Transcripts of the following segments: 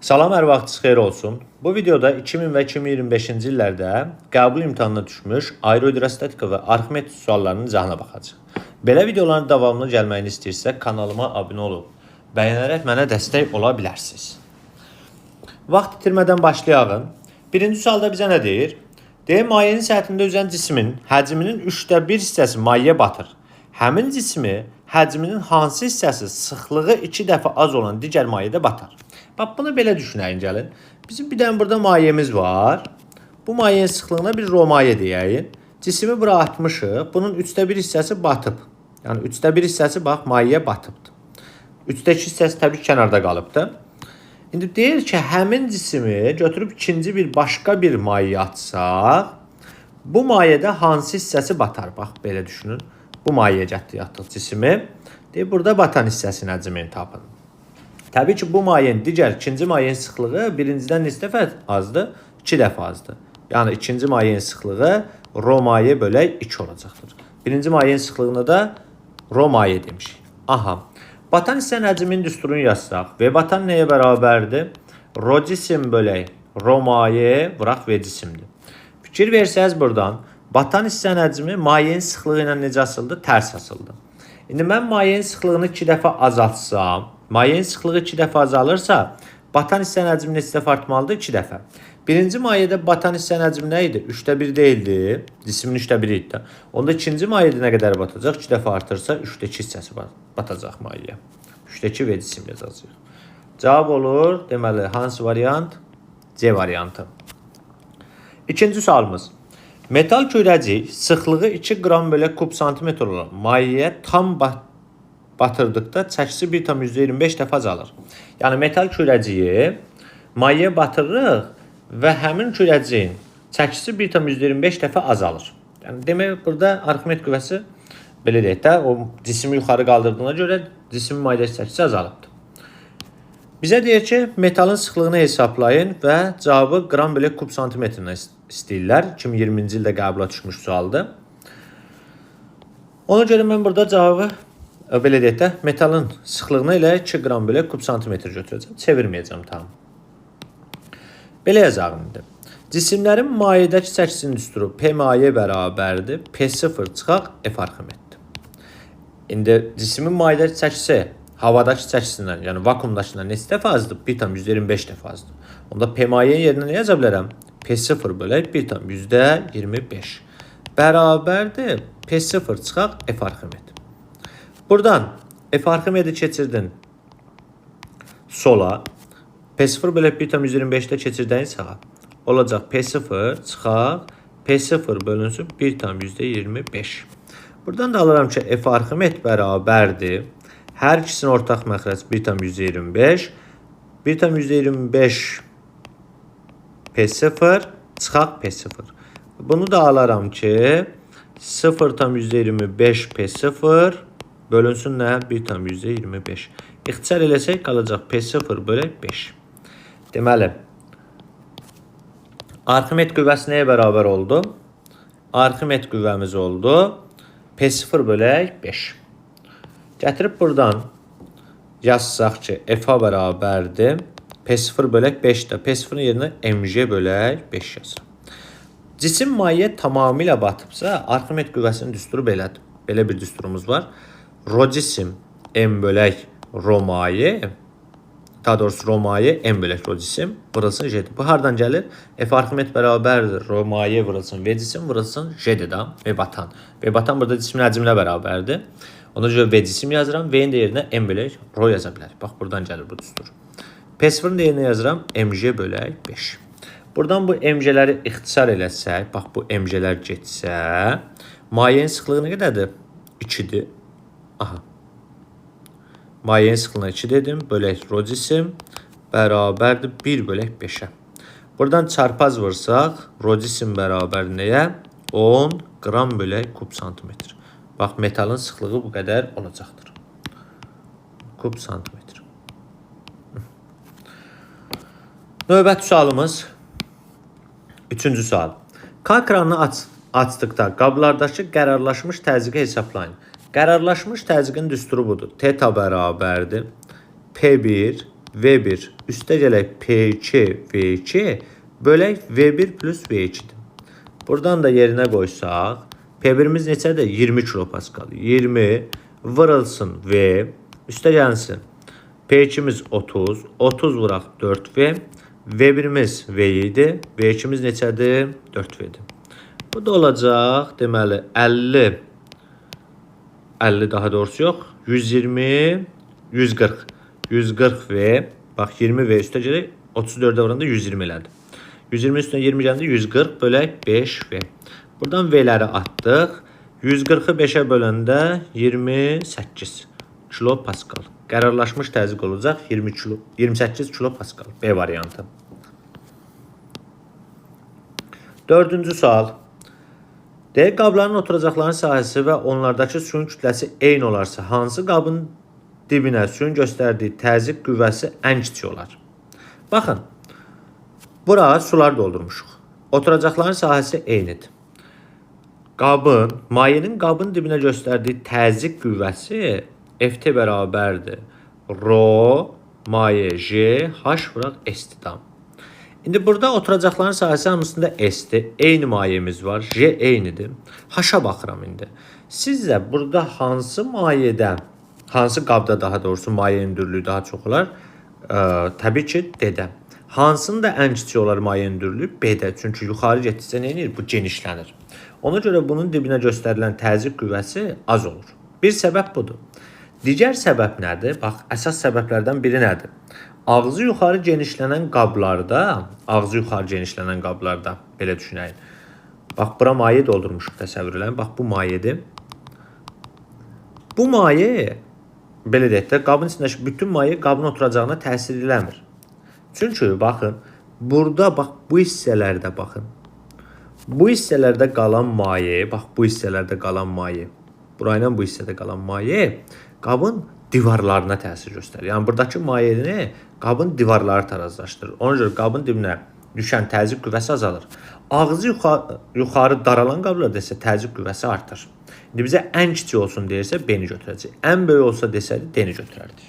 Salam, hər vaxtınız xeyir olsun. Bu videoda 2000 və 2025-ci illərdə qəbul imtahanına düşmüş aerodinastatika və Arximedes suallarının izahına baxacağıq. Belə videoların davamlı gəlməyini istəyirsə, kanalıma abunə olub, bəyənərək mənə dəstək ola bilərsiniz. Vaxt itirmədən başlayalım. Birinci sualda bizə nə deyir? Deyir, mayenin səthində üzən cismin həcminin 1/3 hissəsi mayeye batır. Həmin cismi həcminin hansı hissəsi sıxlığı 2 dəfə az olan digər mayedə batar? Bax, bunu belə düşünəyin, gəlin. Bizim bir dənə burada mayemiz var. Bu mayenin sıxlığına bir rho maye deyək. Cismi bura atmışıq. Bunun 1/3 hissəsi batıb. Yəni 1/3 hissəsi bax mayeye batıbdır. 3/2 hissəsi təbii ki, kənarda qalıbdır. İndi deyir ki, həmin cismi götürüb ikinci bir başqa bir mayeyə atsaq, bu mayədə hansı hissəsi batar? Bax, belə düşünün. Bu mayəyə gətirik cismi. Deyir, burada batan hissəsinin həcmini tapın. Təbii ki, bu mayenin digər ikinci mayenin sıxlığı birincidən neçə dəfə azdır? 2 dəfə azdır. Yəni ikinci mayenin sıxlığı rho maye bölək 2 olacaqdır. Birinci mayenin sıxlığını da rho maye demişik. Aha. Batan hissənin həcminin düsturunu yazsaq, V batan nəyə bərabərdir? Rho cisim bölək rho maye vuraq V cisimdir. Fikir versəz buradan, batan hissənin həcmi mayenin sıxlığı ilə necə asıldı? Tərs asıldı. İndi mən mayenin sıxlığını 2 dəfə azaltsam, mayenin sıxlığı 2 dəfə azalırsa, batan hissənin həcmi neçə dəfə artmalıdır? 2 dəfə. Birinci mayedə batan hissənin həcmi nə idi? 1/3 deyildi. Cismin 1/3 idi. Onda ikinci mayedə nə qədər batacaq? 2 dəfə artırsa 3/2 hissəsi batacaq mayeye. 3/2 V cisim yazacağıq. Cavab olur, deməli, hansı variant? C variantı. İkinci sualımız. Metal kürəcik sıxlığı 2 qram bölək kub santimetr olan mayeyə tam batırdıqda çəkisi 1,25 dəfə azalır. Yəni metal kürəciyi mayeyə batırırıq və həmin kürəciyin çəkisi 1,25 dəfə azalır. Yəni demək burada Arximedes qüvvəsi belə deyək də, o cismi yuxarı qaldırdığına görə cismin mayedəki çəkisi azalıbdır. Bizə deyir ki, metalın sıxlığını hesablayın və cavabı qram bölək kub santimetrlə istəyirlər. 2020-ci ildə qəbula düşmüş sualdır. Ona görə mən burada cavabı belə deyək də, metalın sıxlığını elə 2 qram bölək kub santimetr götürəcəm. Çevirməyəcəm tam. Belə yazağım indi. Cisimlərin mayedəki çəkisinin düsturu P maye bərabərdir. P0 çıxaq F Arximeddir. İndi cismin mayedəki çəkisi havadakı çəkisindən, yəni vakuumdakından neçə dəfə azdır? 1,25 dəfə azdır. Onda P mayenin yerinə nə yaza bilərəm? P0 bölək 1,25 bərabərdir. P0 çıxaq F Arximed. Buradan F Arximedi keçirdin sola. P0 bölək 1,25-də keçirdəyin sağa. Olacaq P0 çıxaq P0 bölünsün 1,25. Buradan da alıram ki, F Arximed bərabərdir. Hər ikisinin ortaq məxrəc 1,25. 1,25 P0 çıxaq P0. Bunu da alaram ki, 0,25 P0 bölünsün nə? 1,25. İxtisar eləsək qalacaq P0 bölək 5. Deməli, Arximed qüvvəsi nəyə bərabər oldu? Arximed qüvvəmiz oldu P0 bölək 5. Gətirib buradan yazsaq ki, F-a bərabərdir. P0 bölək 5-də. P0-ın yerinə mg bölək 5 yazır. Cisim mayeyə tamamilə batıbsa, Arximed qüvvəsinin düsturu belədir. Belə bir düsturumuz var. Rho cisim M bölək rho maye, daha doğrusu rho maye M bölək rho cisim vurulsun J'dir. Bu hardan gəlir? F Arximed bərabərdir. Rho maye vurulsun V cisim vurulsun J'dir da. V batan. V batan burada cismin həcminə bərabərdir. Ona görə V cisim yazıram. V-in də yerinə M bölək rho yaza bilərik. Bax, buradan gəlir bu düstur. P0-ın da yerinə yazıram mg bölək 5. Buradan bu mg'ləri ixtisar eləsək, bax bu mg'lər getsə, mayenin sıxlığı nə qədərdir? 2-dir. Aha. Mayenin sıxlığına 2 dedim, bölək rho cisim bərabərdir 1 bölək 5-ə. Buradan çarpaz vursaq, rho cisim bərabər nəyə? 10 qram bölək kub santimetr. Bax, metalın sıxlığı bu qədər olacaqdır. Kub santimetr. Növbəti sualımız. Üçüncü sual. K kranını açdıqda qablardakı qərarlaşmış təzyiqi hesablayın. Qərarlaşmış təzyiqin düsturu budur. Teta bərabərdir. P1 V1 üstə gələk P2 V2 bölək V1 plus V2'dir. Buradan da yerinə qoysaq P1'imiz neçədir? 20 kilopascal. 20 vurulsun V üstə gəlsin. P2'miz 30. 30 vuraq 4V. V1'imiz V idi. V2'miz neçədir? 4V'dir. Bu da olacaq deməli 50 daha doğrusu yox. 120 140 140V. Bax 20V üstə gələk 34'ə vuranda 120 elədi. 120 üstüne 20 gəldikdə 140 bölək 5V. Buradan V'ləri atdıq. 140'ı 5'ə böləndə 28 kilopascal. Qərarlaşmış təzyiq olacaq 28 kilopascal. B variantı. Dördüncü sual. Deyək qabların oturacaqların sahəsi və onlardakı suyun kütləsi eyni olarsa, hansı qabın dibinə suyun göstərdiyi təzyiq qüvvəsi ən kiçik olar? Baxın, bura sular doldurmuşuq. Oturacaqların sahəsi eynidir. Mayenin qabın dibinə göstərdiyi təzyiq qüvvəsi Ft bərabərdir. Rho, maye, J, H vuraq S-dir. İndi burada oturacaqların sahəsi hamısında S-dir. Eyni mayemiz var. J eynidir. H-a baxıram indi. Sizcə burada hansı mayədə, hansı qabda daha doğrusu maye hündürlüyü daha çox olar? Təbii ki, D-də. Hansının da ən kiçik olar maye hündürlüyü? B-də. Çünki yuxarı getdikcə nə edir? Bu genişlənir. Ona görə bunun dibinə göstərilən təzyiq qüvvəsi az olur. Bir səbəb budur. Digər səbəb nədir? Bax, əsas səbəblərdən biri nədir? Ağzı yuxarı genişlənən qablarda, belə düşünəyin. Bax, bura maye doldurmuşuq təsəvvür eləyin. Bax, bu mayedir. Bu maye, belə deyək də, qabın içindəki bütün maye qabın oturacağına təsir eləmir. Çünki, baxın, burada, bax, bu hissələrdə, baxın. Bu hissələrdə qalan maye, bax, bu hissələrdə qalan maye, burayla bu hissədə qalan maye, qabın divarlarına təsir göstərir. Yəni, buradakı mayeni qabın divarları tarazlaşdırır. Ona görə qabın dibinə düşən təzyiq qüvvəsi azalır. Ağzı yuxarı daralan qablarda isə təzyiq qüvvəsi artır. İndi bizə ən kiçik olsun deyirsə, B-ni götürəcək. Ən böyük olsa desəydi, D-ni götürərdik.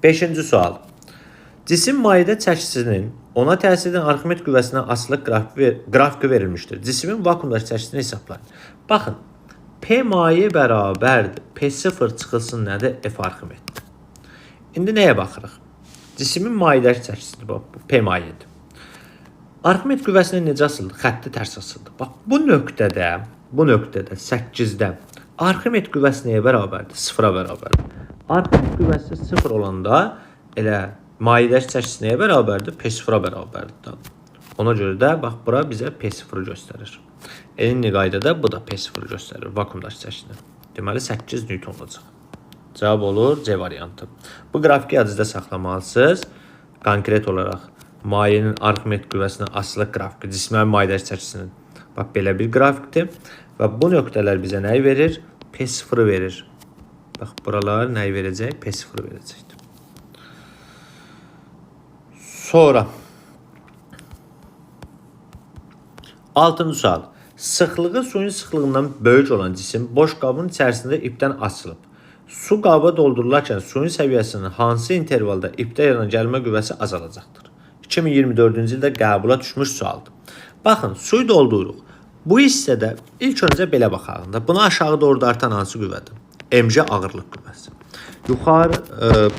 5-ci sual. Cisim mayedə çəkisinin ona təsir edən Arximet qüvvəsinə asılıq qrafiki verilmişdir. Cismin vakuumdakı çəkisini hesablayın. Baxın, P maye bərabərdir. P0 çıxılsın nədir? F Arximetdir. İndi nəyə baxırıq? Cismin mayedəki çəkisidir. Bu P mayedir. Arximet qüvvəsinə necə asıldı? Xətti tərs asıldı. Bax, bu nöqtədə 8-də Arximet qüvvəsi nəyə bərabərdir? 0-a bərabərdir. Arximet qüvvəsi 0 olanda elə mayedəki çəkisi nəyə bərabərdir? P0-a bərabərdir. Ona görə də bax, bura bizə P0-ı göstərir. Eyni qaydada bu da P0 göstərir vakuumdakı çəkisini. Deməli 8 Newton olacaq. Cavab olur C variantı. Bu qrafiki yadınızda saxlamalısınız. Konkret olaraq mayenin Arximet qüvvəsinə asılıq qrafiki, cismin mayedəki çəkisinin. Bax, belə bir qrafikdir. Və bu nöqtələr bizə nəyi verir? P0 verir. Bax, buralar nəyi verəcək? P0 verəcəkdir. Sonra 6-cı sual. Sıxlığı suyun sıxlığından böyük olan cisim boş qabın içərisində ipdən açılıb. Su qaba doldurularkən suyun səviyyəsinin hansı intervalda ipdə yaranan gəlmə qüvvəsi azalacaqdır? 2024-cü ildə qəbula düşmüş sualdır. Baxın, suyu doldururuq. Bu hissədə ilk öncə belə baxarıq. Buna aşağı doğru dartan hansı qüvvədir? Mg ağırlıq qüvvəsi. Yuxarı,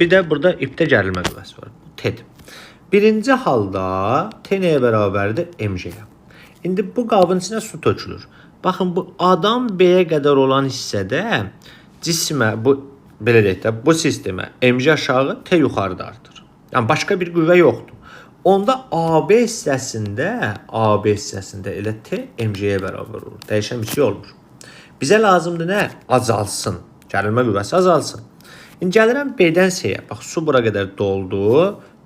bir də burada ipdə gərilmə qüvvəsi var. T-dir. Birinci halda T nəyə bərabərdir? Mg-yə. İndi bu qabın içinə su tökülür. Baxın, bu A-dan B-yə qədər olan hissədə cismə, belə deyək də, bu sistemə Mg aşağı, T yuxarıda artır. Yəni, başqa bir qüvvə yoxdur. Onda AB hissəsində elə T Mg-yə bərabər olur. Dəyişən bir şey olmur. Bizə lazımdır nə? Azalsın. Gərilmə qüvvəsi azalsın. İndi gəlirəm B-dən C-yə. Bax, su bura qədər doldu.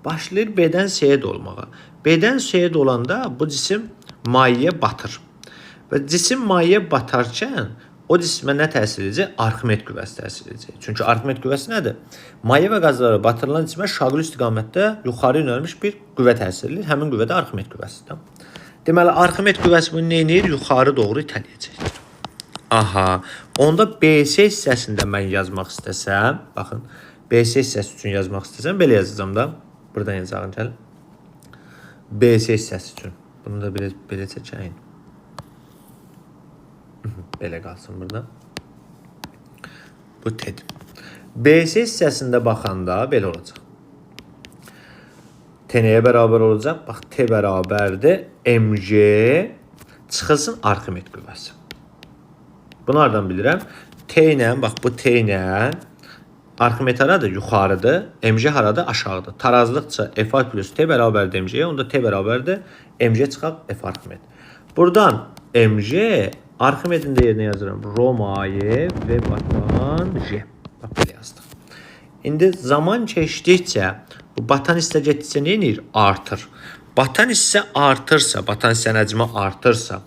Başlayır B-dən C-yə dolmağa. B-dən C-yə dolanda bu cisim mayeyə batır. Və cisim mayeyə batarkən o cismə nə təsir edəcək? Arximet qüvvəsi təsir edəcək. Çünki Arximet qüvvəsi nədir? Maye və qazlara batırılan cismə şaquli istiqamətdə yuxarı yönəlmiş bir qüvvə təsir edir. Həmin qüvvə də Arximet qüvvəsidir. Deməli, Arximet qüvvəsi bunu nə edir? Yuxarı doğru itələyəcəkdir. Aha, onda BC hissəsində mən yazmaq istəsəm, baxın, BS hissəsi üçün yazmaq istəsəm belə yazacağam da. Buradan yazacağım gəl. BS hissəsi üçün. Bunu da belə çəkəyin. Belə qalsın burada. Bu T-dir. BS hissəsində baxanda belə olacaq. T nəyə bərabər olacaq? Bax, T bərabərdir mg çıxılsın Arximed qüvvəsi. Bunu hardan bilirəm? T ilə, bax bu T ilə Arximed haradır? Yuxarıdır. Mg haradır? Aşağıdır. Tarazlıqca F plus T bərabərdir mg. Onda T bərabərdir mg çıxaq F Arximed. Buradan mg Arximedin də yerinə yazıram. Rho maye və batan J. Bax, belə yazdıq. İndi zaman keçdikcə bu batan hissə getdikcə nə edir? Artır. Batan hissə artırsa, batan hissənin həcmi artırsa,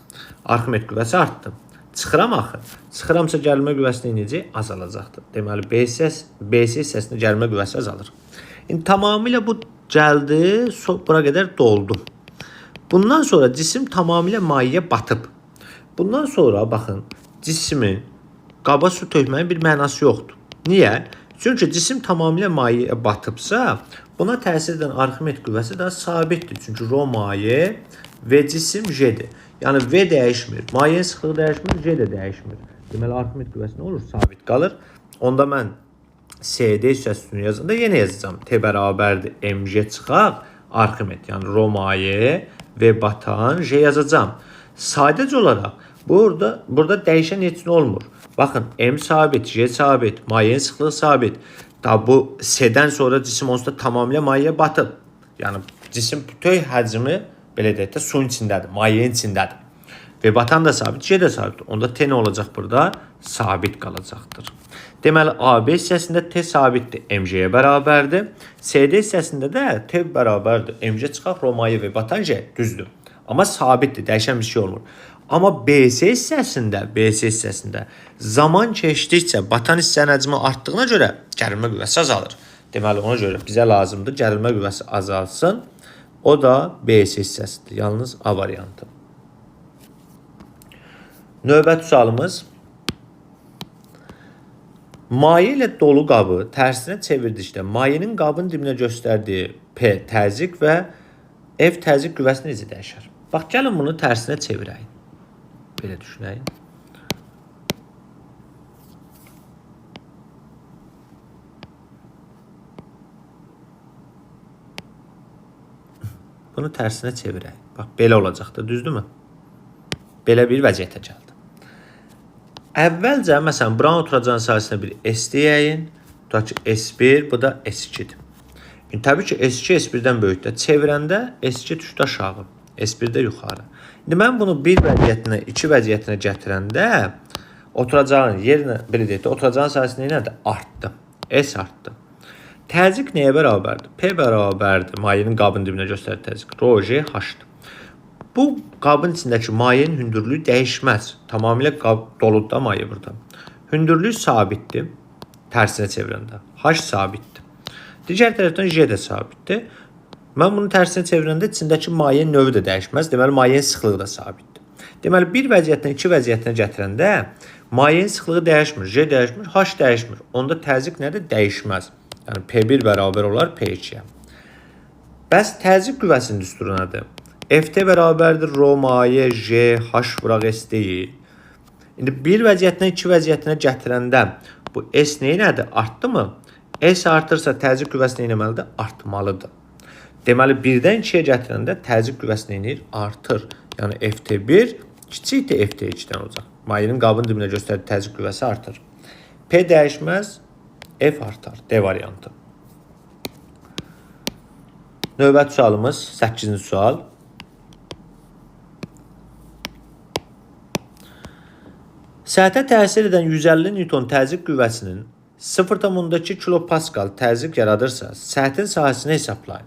Arximed qüvvəsi artdı. Çıxıram axı. Çıxıramsa gərilmə qüvvəsi necə? Azalacaqdır. Deməli, BS hissəsində gərilmə qüvvəsi azalır. İndi tamamilə bu gəldi, bura qədər doldu. Bundan sonra cisim tamamilə mayeyə batıb. Bundan sonra baxın, cismin qaba su tökməyin bir mənası yoxdur. Niyə? Çünki cisim tamamilə mayeyə batıbsa, buna təsir edən Arximed qüvvəsi daha sabitdir. Çünki rho maye və cisim J-dir. Yəni V dəyişmir, mayenin sıxlığı dəyişmir, J də dəyişmir. Deməli, Arximed qüvvəsi nə olur? Sabit qalır. Onda mən CD hissəsini yazanda yenə yazacağım. T bərabərdir mg çıxaq Arximed. Yəni rho maye və batan J yazacağım. Sadəcə olaraq burada dəyişən heç nə olmur. Baxın, M sabit, J sabit, mayenin sıxlığı sabit. Da bu S-dən sonra cisim onsuz da tamamilə mayeyə batıb. Yəni cisim bütöv həcmi belə deyək də suyun içindədir, mayenin içindədir. Və batan da sabit, J də sabit. Onda T nə olacaq burada? Sabit qalacaqdır. Deməli, AB hissəsində T sabitdir, mg-yə bərabərdir. CD hissəsində də T bərabərdir, mg çıxaq rho maye və batan J, düzdür. Amma sabitdir, dəyişən bir şey olmur. Amma BS hissəsində zaman keçdikcə batan hissənin həcmi artdığına görə gərilmə qüvvəsi azalır. Deməli, ona görə bizə lazımdır gərilmə qüvvəsi azalsın. O da BS hissəsidir. Yalnız A variantı. Növbəti sualımız. Maye ilə dolu qabı tərsinə çevirdikdə mayenin qabın dibinə göstərdiyi P təzyiq və F təzyiq qüvvəsi necə dəyişər? Bax, gəlin bunu tərsinə çevirək. Belə düşünəyin. Bunu tərsinə çevirək. Bax, belə olacaqdır, düzdürmü? Belə bir vəziyyətə gəldi. Əvvəlcə, məsələn, buranın oturacağın sayısına bir S deyəyin. Tutaq ki, S1, bu da S2'dir. Təbii ki, S2 S1-dən böyükdür. Çevirəndə S2 düşdü aşağı, S1 də yuxarı. İndi mən bunu bir vəziyyətinə, iki vəziyyətinə gətirəndə oturacağın yerinə, belə deyək də, oturacağın sayısı nədir? Artdı. S artdı. Təzyiq nəyə bərabərdir? P bərabərdir. Mayenin qabın dibinə göstərir təzyiq. Rho J H-dır. Bu qabın içindəki mayenin hündürlüyü dəyişməz. Tamamilə qab doludur da maye burada. Hündürlük sabitdir. Tərsinə çevirəndə. H sabitdir. Digər tərəfdən J də sabitdir. Mən bunu tərsinə çevirəndə içindəki mayenin növü də dəyişməz. Deməli, mayenin sıxlığı da sabitdir. Deməli, bir vəziyyətdən iki vəziyyətinə gətirəndə mayenin sıxlığı dəyişmir, J dəyişmir, H dəyişmir. Onda təzyiq nədir? Dəyişməz. Yəni, P1 bərabər olar P2-yə. Bəs təzyiq qüvvəsinin düsturu nədir? FT bərabərdir rho maye J H vuraq S deyil. İndi bir vəziyyətindən iki vəziyyətinə gətirəndə bu S nədir? Artdı mı? S artırsa təzyiq qüvvəsi nə etməlidir? Artmalıdır. Deməli, birdən ikiyə gətirəndə təzyiq qüvvəsi nə edir? Artır. Yəni, FT1 kiçikdir FT2-dən olacaq. Mayenin qabın dibinə göstərdiyi təzyiq qüvvəsi artır. P dəyişməz, F artar. D variantı. Növbəti sualımız 8-ci sual. Səthə təsir edən 150 Newton təzyiq qüvvəsinin 0,2 kilopascal təzyiq yaradırsa, səthin sahəsini hesablayın.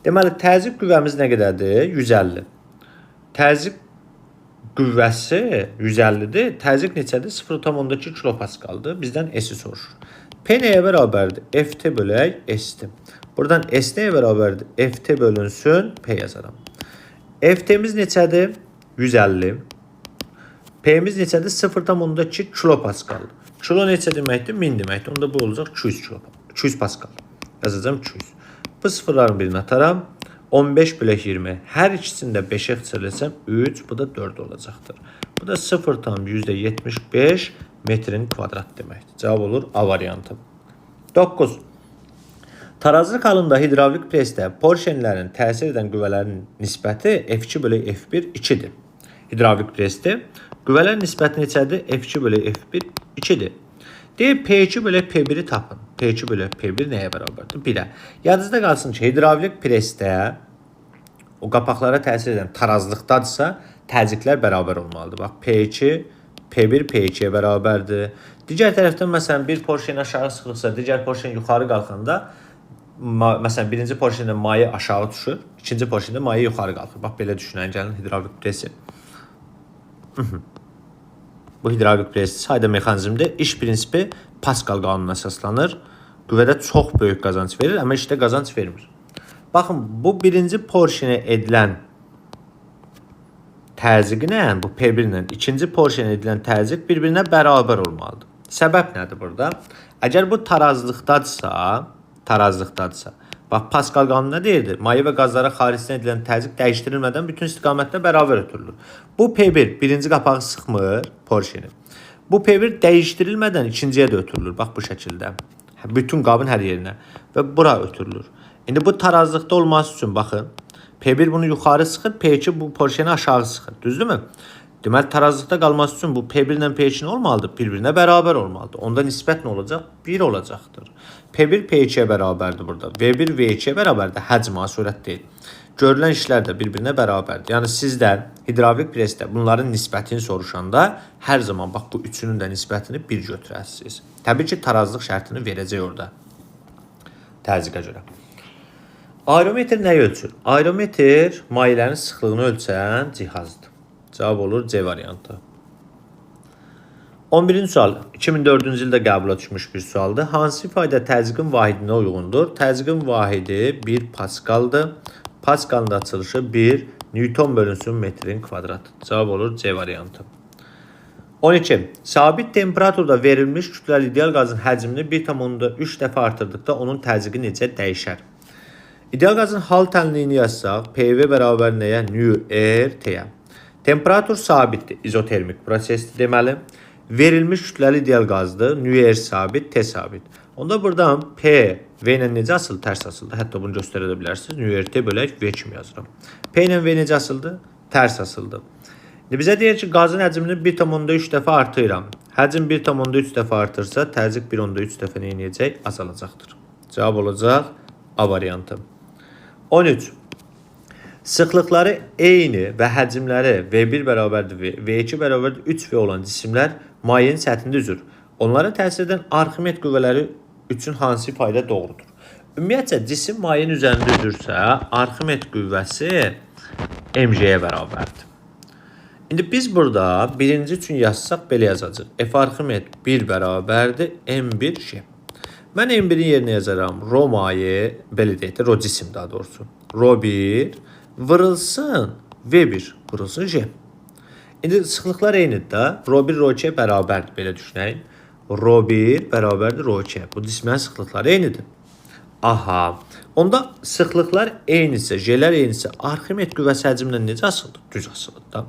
Deməli, təzyiq qüvvəmiz nə qədərdir? 150. Təzyiq qüvvəsi 150-dir. Təzyiq neçədir? 0,2 kilopascaldır. Bizdən S-i soruşur. P nəyə bərabərdir? FT bölək S-dir. Buradan S nəyə bərabərdir? FT bölünsün P yazaram. FT-miz neçədir? 150. P-miz neçədir? 0,2 kilopascal. Kilo neçə deməkdir? 1000 deməkdir. Onda bu olacaq 200 200 Pascal. Yazacağım 200. Bu sıfırların birini ataram. 15 bölü 20. Her ikisini də 5'e xısarlasam 3, bu da 4 olacaqdır. Bu da 0,75 metrin kvadrat deməkdir. Cavab olur A variantı. 9. Tarazı kalında hidravlik presdə porşenlərin təsir edən qüvvələrin nisbəti F2 bölü F1 2'dir. Hidravlik presdə qüvvələrin nisbəti neçədir? F2 bölü F1 2'dir. Deyib P2 bölü P1'i tapın. P2 bölü P1 nəyə bərabərdir? 1'ə. Yadınızda qalsın ki, hidravlik presdə o qapaqlara təsir edən tarazlıqdadırsa, təzyiqlər bərabər olmalıdır. Bax, P2, P1 P2'ye bərabərdir. Digər tərəfdən, məsələn, bir porşen aşağı sıxılıqsa, digər porşen yuxarı qalxanda, məsələn, birinci porşendə maye aşağı düşür, ikinci porşendə maye yuxarı qalxır. Bax, belə düşünən gəlin hidravlik presi. Bu hidravlik presi sayda mexanizmdə iş prinsipi Pascal qanununa əsaslanır. Qüvvədə çox böyük qazanc verir, amma işdə qazanc vermir. Baxın, bu birinci porşenə edilən təzyiqlə, bu P1 ilə ikinci porşenə edilən təzyiq bir-birinə bərabər olmalıdır. Səbəb nədir burada? Əgər bu tarazlıqdadırsa, bax, Pascal qanunu nə deyirdi? Maye və qazlara xaricdən edilən təzyiq dəyişdirilmədən bütün istiqamətdə bərabər ötürülür. Bu P1 birinci qapağı sıxmır porşeni. Bu P1 dəyişdirilmədən ikinciyə də ötürülür. Bax, bu şəkildə. Bütün qabın hər yerinə. Və bura ötürülür. İndi bu tarazlıqda olması üçün baxın. P1 bunu yuxarı sıxır, P2 bu porşeni aşağı sıxır. Düzdürmü? Deməli, tarazlıqda qalması üçün bu P1 ilə P2 nə olmalıdır? Bir-birinə bərabər olmalıdır. Onda nisbət nə olacaq? 1 olacaqdır. P1 P2'ye bərabərdir burada. V1 V2'ye bərabərdir. Həcm, sürət deyil. Görülən işlər də bir-birinə bərabərdir. Yəni sizdən hidravlik presdə bunların nisbətini soruşanda hər zaman bax bu üçünün də nisbətini 1 götürəsiniz. Təbii ki, tarazlıq şərtini verəcək orada. Təzyiqə görə. Aerometr nəyi ölçür? Aerometr mayələrin sıxlığını ölçən cihazdır. Cavab olur C variantı. 11-ci sual 2004-cü ildə qəbula düşmüş bir sualdır. Hansı ifadə təzyiqin vahidinə uyğundur? Təzyiqin vahidi 1 Pascaldır. Pascalın da açılışı 1 Newton bölünsün metrin kvadratı. Cavab olur C variantı. 12. Sabit temperaturda verilmiş kütləli ideal qazın həcmini 1,3 dəfə artırdıqda onun təzyiqi necə dəyişər? İdeal qazın hal tənliyini yazsaq, PV bərabər nəyə? nÜ/T-yə. Temperatur sabitdir, izotermik prosesdir deməli. Verilmiş kütləli ideal qazdır, nÜ/R sabit, T sabit. Onda buradan P V ilə necə asıldı? Tərs asıldı. Hətta bunu göstərə də bilərsiniz. nÜ/R-T bölək V kimi yazıram. P ilə V necə asıldı? Tərs asıldı. Bizə deyir ki, qazın həcmini 1,3 dəfə artırıram. Həcm 1,3 dəfə artırsa, təzyiq 1,3 dəfə nə edəcək? Azalacaqdır. Cavab olacaq A variantı. 13. Sıxlıqları eyni və həcmləri V1 bərabərdir V2 bərabərdir 3V olan cisimlər mayenin səthində üzür. Onlara təsir edən Arximed qüvvələri üçün hansı ifadə doğrudur? Ümumiyyətcə, cisim mayenin üzərində üzürsə, Arximed qüvvəsi mg'yə bərabərdir. İndi biz burada birinci üçün yazsaq belə yazacaq. F Arximed 1 bərabərdir M1J. Mən M1'in yerinə yazaram. Rho maye, belə deyək də, Rho cisim daha doğrusu. Rho 1 vırılsın V1 vırılsın J. İndi sıxlıqlar eynidir də. Rho 1 Rho 2'ye bərabərdir, belə düşünəyin. Rho 1 bərabərdir Rho 2'ye. Bu cismlərin sıxlıqları eynidir. Aha. Onda sıxlıqlar eynisə, J'lər eynisə, Arximed qüvvəsi həcmlə necə asılıdır? Düz asılıdır da.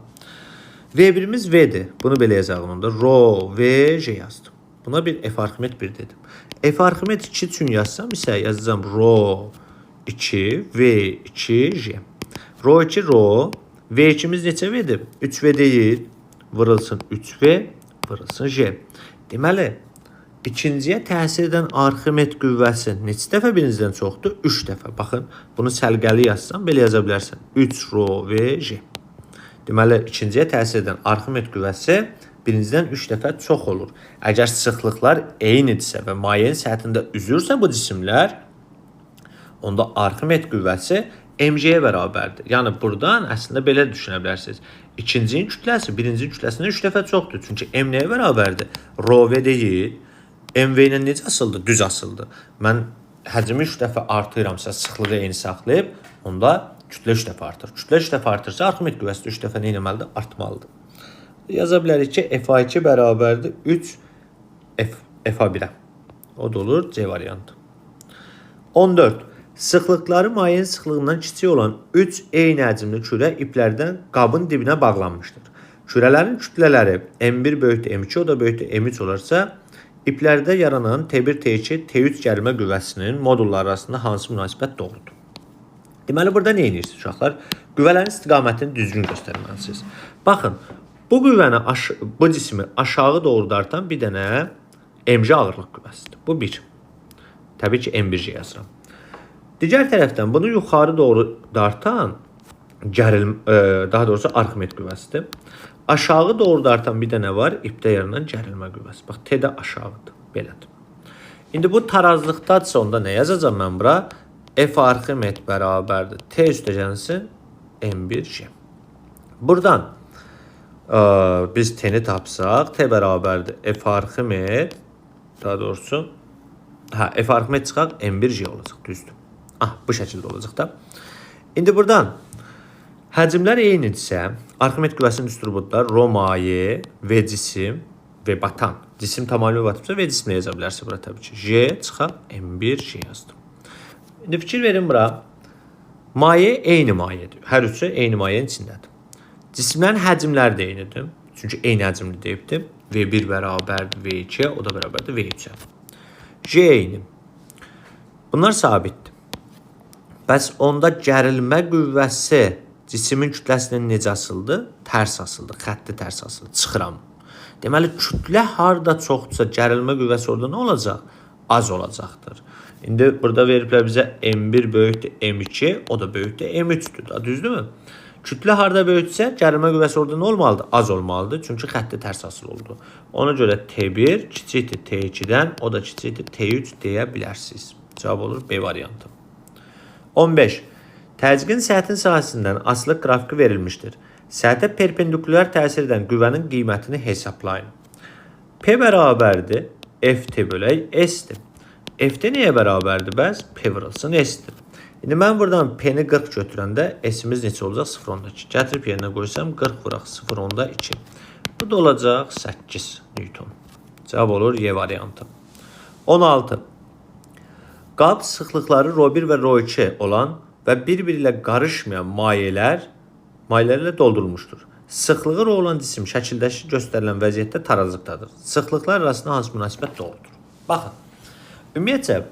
V1'imiz V'dir. Bunu belə yazalım onda. Rho V J yazdım. Buna bir F Arximed 1 dedim. F Arximed 2 üçün yazsam isə yazacağım Rho 2 V2 J. Rho 2 Rho V2'miz neçə V'dir? 3V deyil. Vırılsın 3V, vırılsın J. Deməli, ikinciyə təsir edən Arximed qüvvəsi neçə dəfə birincidən çoxdur? 3 dəfə. Baxın, bunu səlqəli yazsam belə yaza bilərsən. 3 Rho V J. Deməli, ikinciyə təsir edən Arximed qüvvəsi birincidən 3 dəfə çox olur. Əgər sıxlıqlar eynidirsə və mayenin səthində üzürsə bu cisimlər, onda Arximed qüvvəsi mg'yə bərabərdir. Yəni, buradan əslində belə düşünə bilərsiniz. İkincinin kütləsi birincinin kütləsindən 3 dəfə çoxdur. Çünki m nəyə bərabərdir? Rho V deyil. MV ilə necə asıldı? Düz asıldı. Mən həcmi 3 dəfə artırıramsa, sıxlığı eyni saxlayıb, onda kütlə 3 dəfə artır. Kütlə 3 dəfə artırsa, Arximed qüvvəsi 3 dəfə nə etməlidir? Artmalıdır. Yaza bilərik ki, FA2 bərabərdir 3 FA1'ə. O da olur C variantı. 14. Sıxlıqları mayenin sıxlığından kiçik olan 3 eyni həcmli kürə iplərdən qabın dibinə bağlanmışdır. Kürələrin kütlələri M1 böyükdür M2, o da böyükdür M3 olarsa, iplərdə yaranan T1, T2, T3 gərilmə qüvvəsinin modulları arasında hansı münasibət doğrudur? Deməli, burada nə edirsiniz uşaqlar? Qüvvələrin istiqamətini düzgün göstərməlisiniz. Baxın, bu cismi aşağı doğru dartan bir dənə mc ağırlıq qüvvəsidir. Bu bir. Təbii ki, M1 yazıram. Digər tərəfdən bunu yuxarı doğru dartan daha doğrusu Arximet qüvvəsidir. Aşağı doğru dartan bir dənə var, ipdə yaranan gərilmə qüvvəsi. Bax, T də aşağıdır. Belədir. İndi bu tarazlıqdadsa onda nə yazacağam mən bura? F Arximet bərabərdir. T üstəgənsin M1J. Buradan biz T-ni tapsaq, T bərabərdir. F Arximet, daha doğrusu F Arximet çıxaq, M1J olacaq, düzdür. Bu şəkildə olacaq da. İndi buradan həcmlər eynidirsə, Arximet qüvvəsinin düsturu budur. Rho maye, V cisim və batan. Cisim tamamilə batıbsa V cisimlə yaza bilərsə bura təbii ki. J çıxaq, M1J yazdım. İndi fikir verin bura. Maye eyni mayedir. Hər üçü eyni mayenin içindədir. Cisimlərin həcmləri də eynidir. Çünki eyni həcmli deyibdim. V1 bərabərdir V2, o da bərabərdir V3-ə. J eyni. Bunlar sabitdir. Bəs onda gərilmə qüvvəsi cismin kütləsindən necə asıldı? Tərs asıldı, xətti tərs asıldı. Çıxıram. Deməli, kütlə harda çoxdursa gərilmə qüvvəsi orada nə olacaq? Az olacaqdır. İndi burada veriblər bizə M1 böyükdür M2, o da böyükdür M3'dür. Düzdürmü? Kütlə harda böyüksə gərilmə qüvvəsi orada nə olmalıdır? Az olmalıdır. Çünki xətti tərs asılı oldu. Ona görə T1 kiçikdir T2-dən, o da kiçikdir T3 deyə bilərsiniz. Cavab olur B variantı. 15. Təzyiqin səthin sahəsindən asılıq qrafiki verilmişdir. Səthə perpendikulyar təsir edən qüvvənin qiymətini hesablayın. P bərabərdir F-T bölək S-dir. F-T nəyə bərabərdir bəs? P vurulsun S-dir. İndi mən buradan P-ni 40 götürəndə S-imiz neçə olacaq? 0.2. Gətirib yerinə qoysam 40 vuraq 0.2. Bu da olacaq 8 Newton. Cavab olur Y variantı. 16. Qab sıxlıqları Rho1 və Rho2 olan və bir-biri ilə qarışmayan mayelərlə doldurulmuşdur. Sıxlığı Rho olan cisim şəkildəki göstərilən vəziyyətdə tarazlıqdadır. Sıxlıqlar arasında hansı münasibət doğrudur? Baxın, ümumiyyətcə,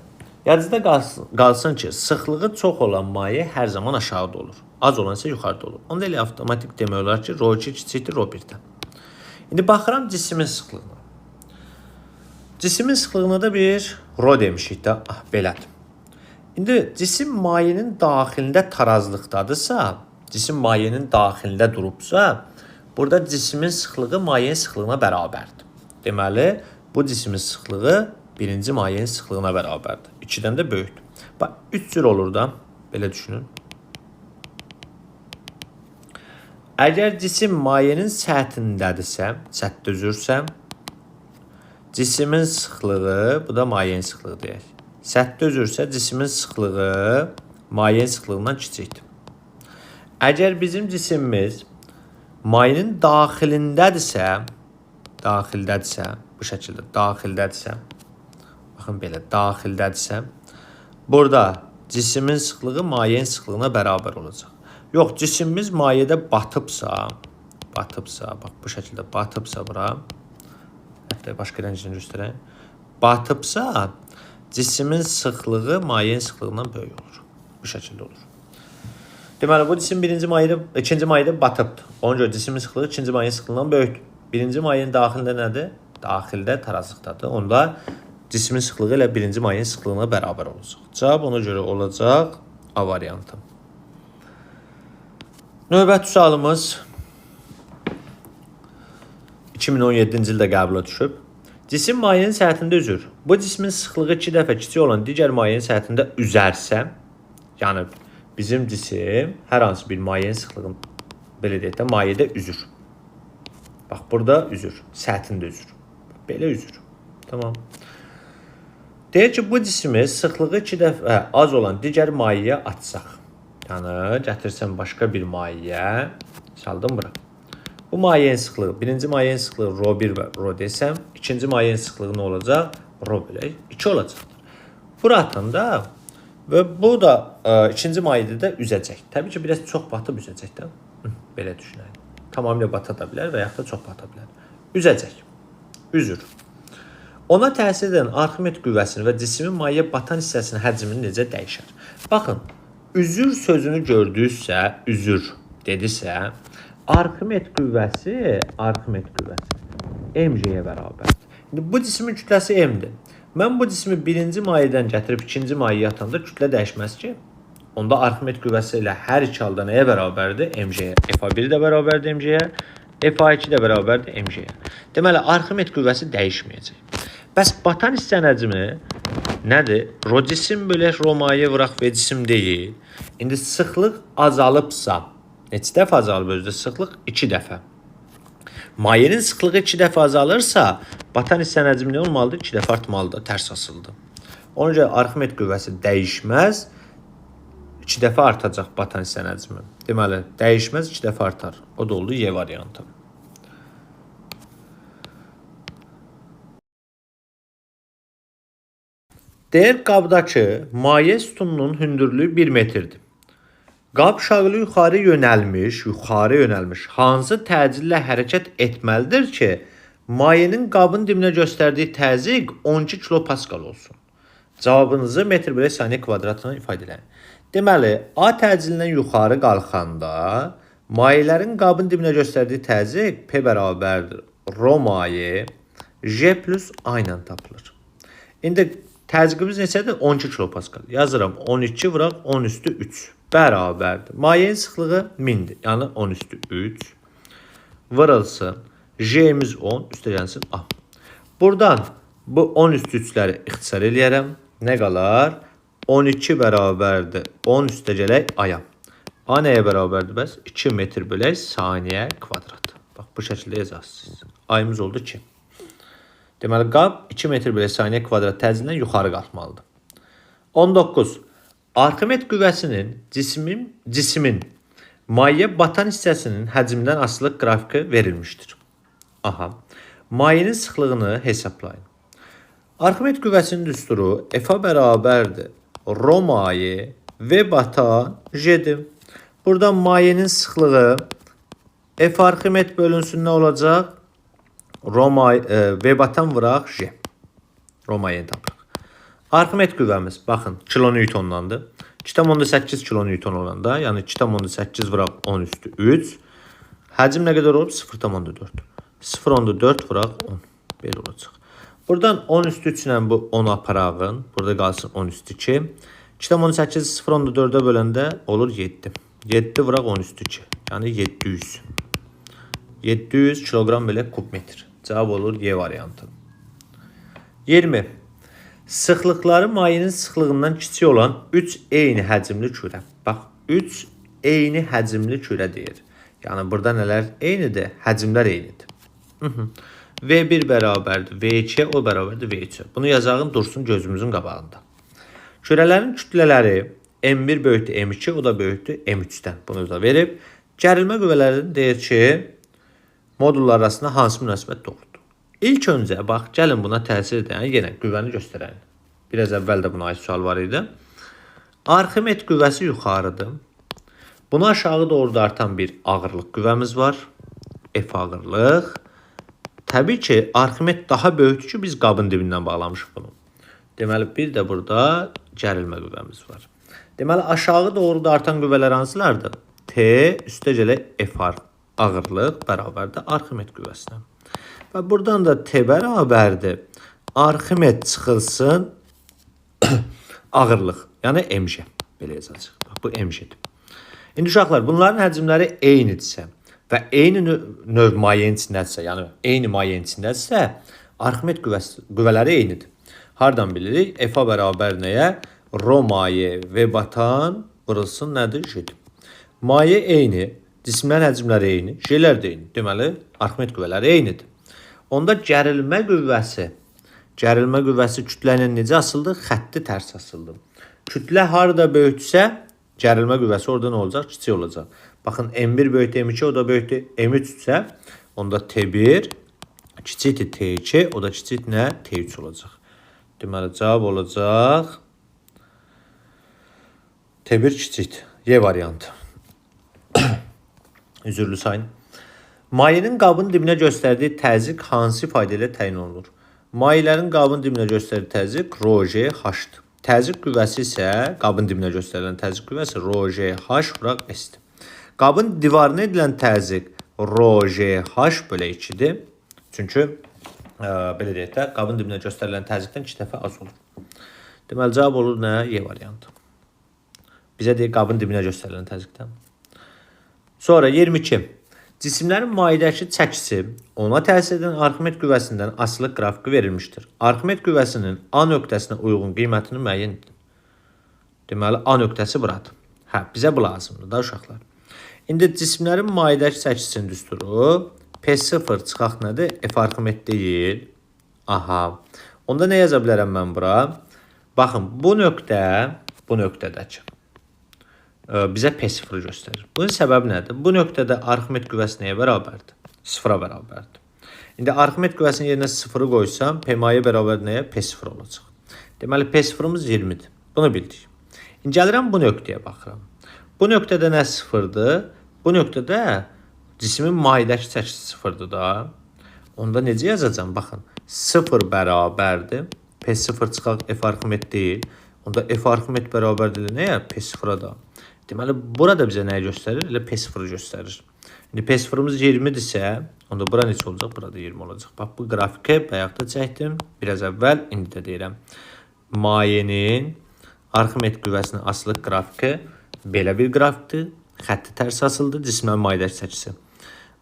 yadınızda qalsın ki, sıxlığı çox olan maye hər zaman aşağıda olur. Az olan isə yuxarıda olur. Onda elə avtomatik demək olar ki, Rho2 kiçikdir Rho1-dən. İndi baxıram cismin sıxlığına. Cismin sıxlığına da bir Rho demişik də, belədir. İndi cisim mayenin daxilində tarazlıqdadırsa, cisim mayenin daxilində durubsa, burada cismin sıxlığı mayenin sıxlığına bərabərdir. Deməli, bu cismin sıxlığı birinci mayenin sıxlığına bərabərdir. 2-dən də böyükdür. Bax, 3 cür olur da, belə düşünün. Əgər cisim mayenin səthindədirsə, səthdə üzürsə, cismin sıxlığı, bu da mayenin sıxlığı deyək. Səthdə üzürsə, cismin sıxlığı mayenin sıxlığından kiçikdir. Əgər bizim cisimimiz mayenin daxilindədirsə, bu şəkildə daxildədirsə, baxın belə, daxildədirsə, burada cismin sıxlığı mayenin sıxlığına bərabər olacaq. Yox, cisimimiz mayedə batıbsa, bax bu şəkildə batıbsa bura, hətta başqa rəngini göstərəyim. Batıbsa, cismin sıxlığı mayenin sıxlığından böyük olur. Bu şəkildə olur. Deməli, bu cisim ikinci mayedə batıbdır. Ona görə cismin sıxlığı ikinci mayenin sıxlığından böyükdür. Birinci mayenin daxilində nədir? Daxildə tarazlıqdadır. Onda cismin sıxlığı ilə birinci mayenin sıxlığına bərabər olacaq. Cavab ona görə olacaq A variantı. Növbəti sualımız 2017-ci ildə qəbula düşüb. Cisim mayenin səthində üzür. Bu cismin sıxlığı 2 dəfə kiçik olan digər mayenin səthində üzərsə, yəni bizim cisim hər hansı bir mayenin sıxlığını belə deyək də mayedə üzür. Bax, burada üzür, səthində üzür. Belə üzür. Tamam. Deyək ki, bu cismi sıxlığı 2 dəfə az olan digər mayeyə açsaq. Yəni, gətirsən başqa bir mayeyə, saldım bura. Bu mayenin sıxlığı, birinci mayenin sıxlığı Rho1 və Rho desəm, ikinci mayenin sıxlığı nə olacaq? Rho bölək 2 olacaqdır. Bura atanda Və bu da ikinci mayedə üzəcək. Təbii ki, biraz çox batıb üzəcək də. Belə düşünək. Tamamilə bata da bilər və yaxud da çox bata bilər. Üzəcək. Üzür. Ona təsir edən Arximed qüvvəsini və cismin mayeyə batan hissəsinin həcmini necə dəyişər? Baxın, üzür sözünü gördünüzsə, üzür dedisə, Arximed qüvvəsi mc-yə bərabərdir. İndi bu cismin kütləsi m-dir. Mən bu cismi birinci mayədən gətirib ikinci mayəyə atanda kütlə dəyişməz ki. Onda Arximed qüvvəsi ilə hər iki halda nəyə bərabərdir? mc-yə. F1 də bərabərdir mc-yə, F2 də bərabərdir mc-yə. Deməli, Arximed qüvvəsi dəyişməyəcək. Bəs batan hissənin həcmi nədir? Rho cisim bölək rho maye vuraq V cisim deyil. İndi sıxlıq azalıbsa, neçə dəfə azalıb özdə sıxlıq? 2 dəfə. Mayenin sıxlığı 2 dəfə azalırsa, batan hissənin həcmi nə olmalıdır? 2 dəfə artmalıdır, tərs asıldı. Ona görə Arximed qüvvəsi dəyişməz, 2 dəfə artacaq batan hissənin həcmi. Deməli, dəyişməz 2 dəfə artar. O da oldu Y variantı. Deyir qabdakı maye sütununun hündürlüyü 1 metrdir. Qab şaqlı yuxarı yönəlmiş hansı təcillə hərəkət etməlidir ki, mayenin qabın dibinə göstərdiyi təzyiq 12 kilopascal olsun? Cavabınızı metr bölü saniyə kvadratına ifadə edin. Deməli, A təcilindən yuxarı qalxanda mayələrin qabın dibinə göstərdiyi təzyiq P bərabərdir. Rho maye J plus A ilə tapılır. İndi təzyiqimiz neçədir? 12 kilopascal. Yazıram 12 vuraq 10 üstü 3 bərabərdir. Mayenin sıxlığı 1000-dir. Yəni 10 üstü 3 vurulsun. J'miz 10 üstə gəlsin A. Buradan bu 10 üstü 3-ləri ixtisar eləyərəm. Nə qalar? 12 bərabərdir. 10 üstə gələk A-ya. A nəyə bərabərdir bəs? 2 metr bölək saniyə kvadrat. Bax, bu şəkildə yazarsınız. Ayımız oldu 2. Deməli, qab 2 metr bölək saniyə kvadrat təcilindən yuxarı qalxmalıdır. 19. Arximed qüvvəsinin cismin mayeyə batan hissəsinin həcmindən asılı qrafiki verilmişdir. Aha. Mayenin sıxlığını hesablayın. Arximed qüvvəsinin düsturu F-a bərabərdir. Rho maye V batan J-dir. Buradan mayenin sıxlığı F Arximed bölünsün nə olacaq? V batan vuraq J. Rho mayeni tapırıq. Arximed qüvvəmiz, baxın, kilonewtondandır. 2,8 kilonewton olanda, yəni 2,8 vuraq 10 üstü 3. Həcm nə qədər olub? 0,4. 0,4 vuraq 10. Belə olacaq. Buradan 10 üstü 3 ilə bu 10 aparağın. Burada qalsın 10 üstü 2. 2,8 0,4-ə böləndə olur 7. 7 vuraq 10 üstü 2. Yəni 700. 700 kilogram belə kubmetr. Cavab olur Y variantı. 20. Sıxlıqları mayenin sıxlığından kiçik olan 3 eyni həcmli kürə. Bax, 3 eyni həcmli kürə deyir. Yəni, burada nələr eynidir? Həcmlər eynidir. V1 bərabərdir V2, o bərabərdir V3. Bunu yazağın dursun gözümüzün qabağında. Kürələrin kütlələri M1 böyükdür M2, o da böyükdür M3-dən. Bunu da verib. Gərilmə qüvvələrinin deyir ki, modullar arasında hansı münasibət doğrudur? İlk öncə, bax, gəlin buna təsir edən, yenə qüvvəni göstərən. Biraz əvvəl də buna ait sual var idi. Arximed qüvvəsi yuxarıdır. Buna aşağı doğru da artan bir ağırlıq qüvvəmiz var. F ağırlıq. Təbii ki, Arximed daha böyükdür ki, biz qabın dibindən bağlamışıq bunu. Deməli, bir də burada gərilmə qüvvəmiz var. Deməli, aşağı doğru da artan qüvvələr hansılardır? T üstə gələk F ağırlıq bərabərdir Arximed qüvvəsinə. Və buradan da T bərabərdir. Arximed çıxılsın ağırlıq, yəni mc. Belə yazacaq. Bax, bu mc-dir. İndi uşaqlar, bunların həcmləri eynidirsə və eyni növ mayenin içindədirsə, yəni eyni mayenin içindədirsə, Arximed qüvvələri eynidir. Hardan bilirik? F-a bərabər nəyə? Rho maye V batan vurulsun nədir? J-dir. Maye eyni, cismlərin həcmləri eyni, J-lər də eyni. Deməli, Arximed qüvvələri eynidir. Onda gərilmə qüvvəsi kütlə ilə necə asıldı? Xətti tərs asıldı. Kütlə harada böyüksə, gərilmə qüvvəsi orada nə olacaq? Kiçik olacaq. Baxın, M1 böyükdür M2, o da böyükdür M3-sə, onda T1 kiçikdir T2, o da kiçik nə? T3 olacaq. Deməli, cavab olacaq T1 kiçikdir. Y variantı. Üzürlü sayın. Mayenin qabın dibinə göstərdiyi təzyiq hansı ifadə ilə təyin olunur? Mayələrin qabın dibinə göstərdiyi təzyiq ρ(J)H-dır. Təzyiq qüvvəsi isə qabın dibinə göstərilən təzyiq qüvvəsi ρ(J)H)(S)dir. Qabın divarına edilən təzyiq ρ(J)H)(2)dir. Çünki belə deyək də, qabın dibinə göstərilən təzyiqdən 2 dəfə az olur. Deməli cavab olur nə? Y variantı. Bizə deyək qabın dibinə göstərilən təzyiqdən. Sonra 22. Cisimlərin mayedəki çəkisi ona təsir edən Arximed qüvvəsindən asılılıq qrafiki verilmişdir. Arximed qüvvəsinin A nöqtəsinə uyğun qiymətini müəyyən edin. Deməli A nöqtəsi buradır. Hə, bizə bu lazımdır da uşaqlar. İndi cisimlərin mayedəki çəkisinin düsturu P0 çıxaq nədir? F Arximed deyil. Aha. Onda nə yaza bilərəm mən bura? Baxın, bu nöqtədəki bizə P0 göstərir. Bunun səbəbi nədir? Bu nöqtədə Arximed qüvvəsi nəyə bərabərdir? 0-a bərabərdir. İndi Arximed qüvvəsinin yerinə 0-ı qoysam, P mayə bərabər nəyə? P0 olacaq. Deməli, P0-ımız 20-dir. Bunu bildik. İndi gəlirəm bu nöqtəyə baxıram. Bu nöqtədə nə 0-dır? Bu nöqtədə cismin mayedəki çəkisi 0-dır da. Onda necə yazacağım? Baxın, 0 bərabərdir. P0 çıxaq F Arximed deyil. Onda F Arximed bərabərdir nəyə? P0-a da. Deməli, burada bizə nəyi göstərir? Elə P0 göstərir. İndi P0-ımız 20-dirsə, onda bura neçə olacaq? Burada 20 olacaq. Bax, bu qrafiki bayaqda çəkdim. Biraz əvvəl, indi də deyirəm. Mayenin Arximed qüvvəsinin asılılıq qrafiki belə bir qrafikdir. Xətti tərs asıldı, cismlərin mayedəki çəkisi.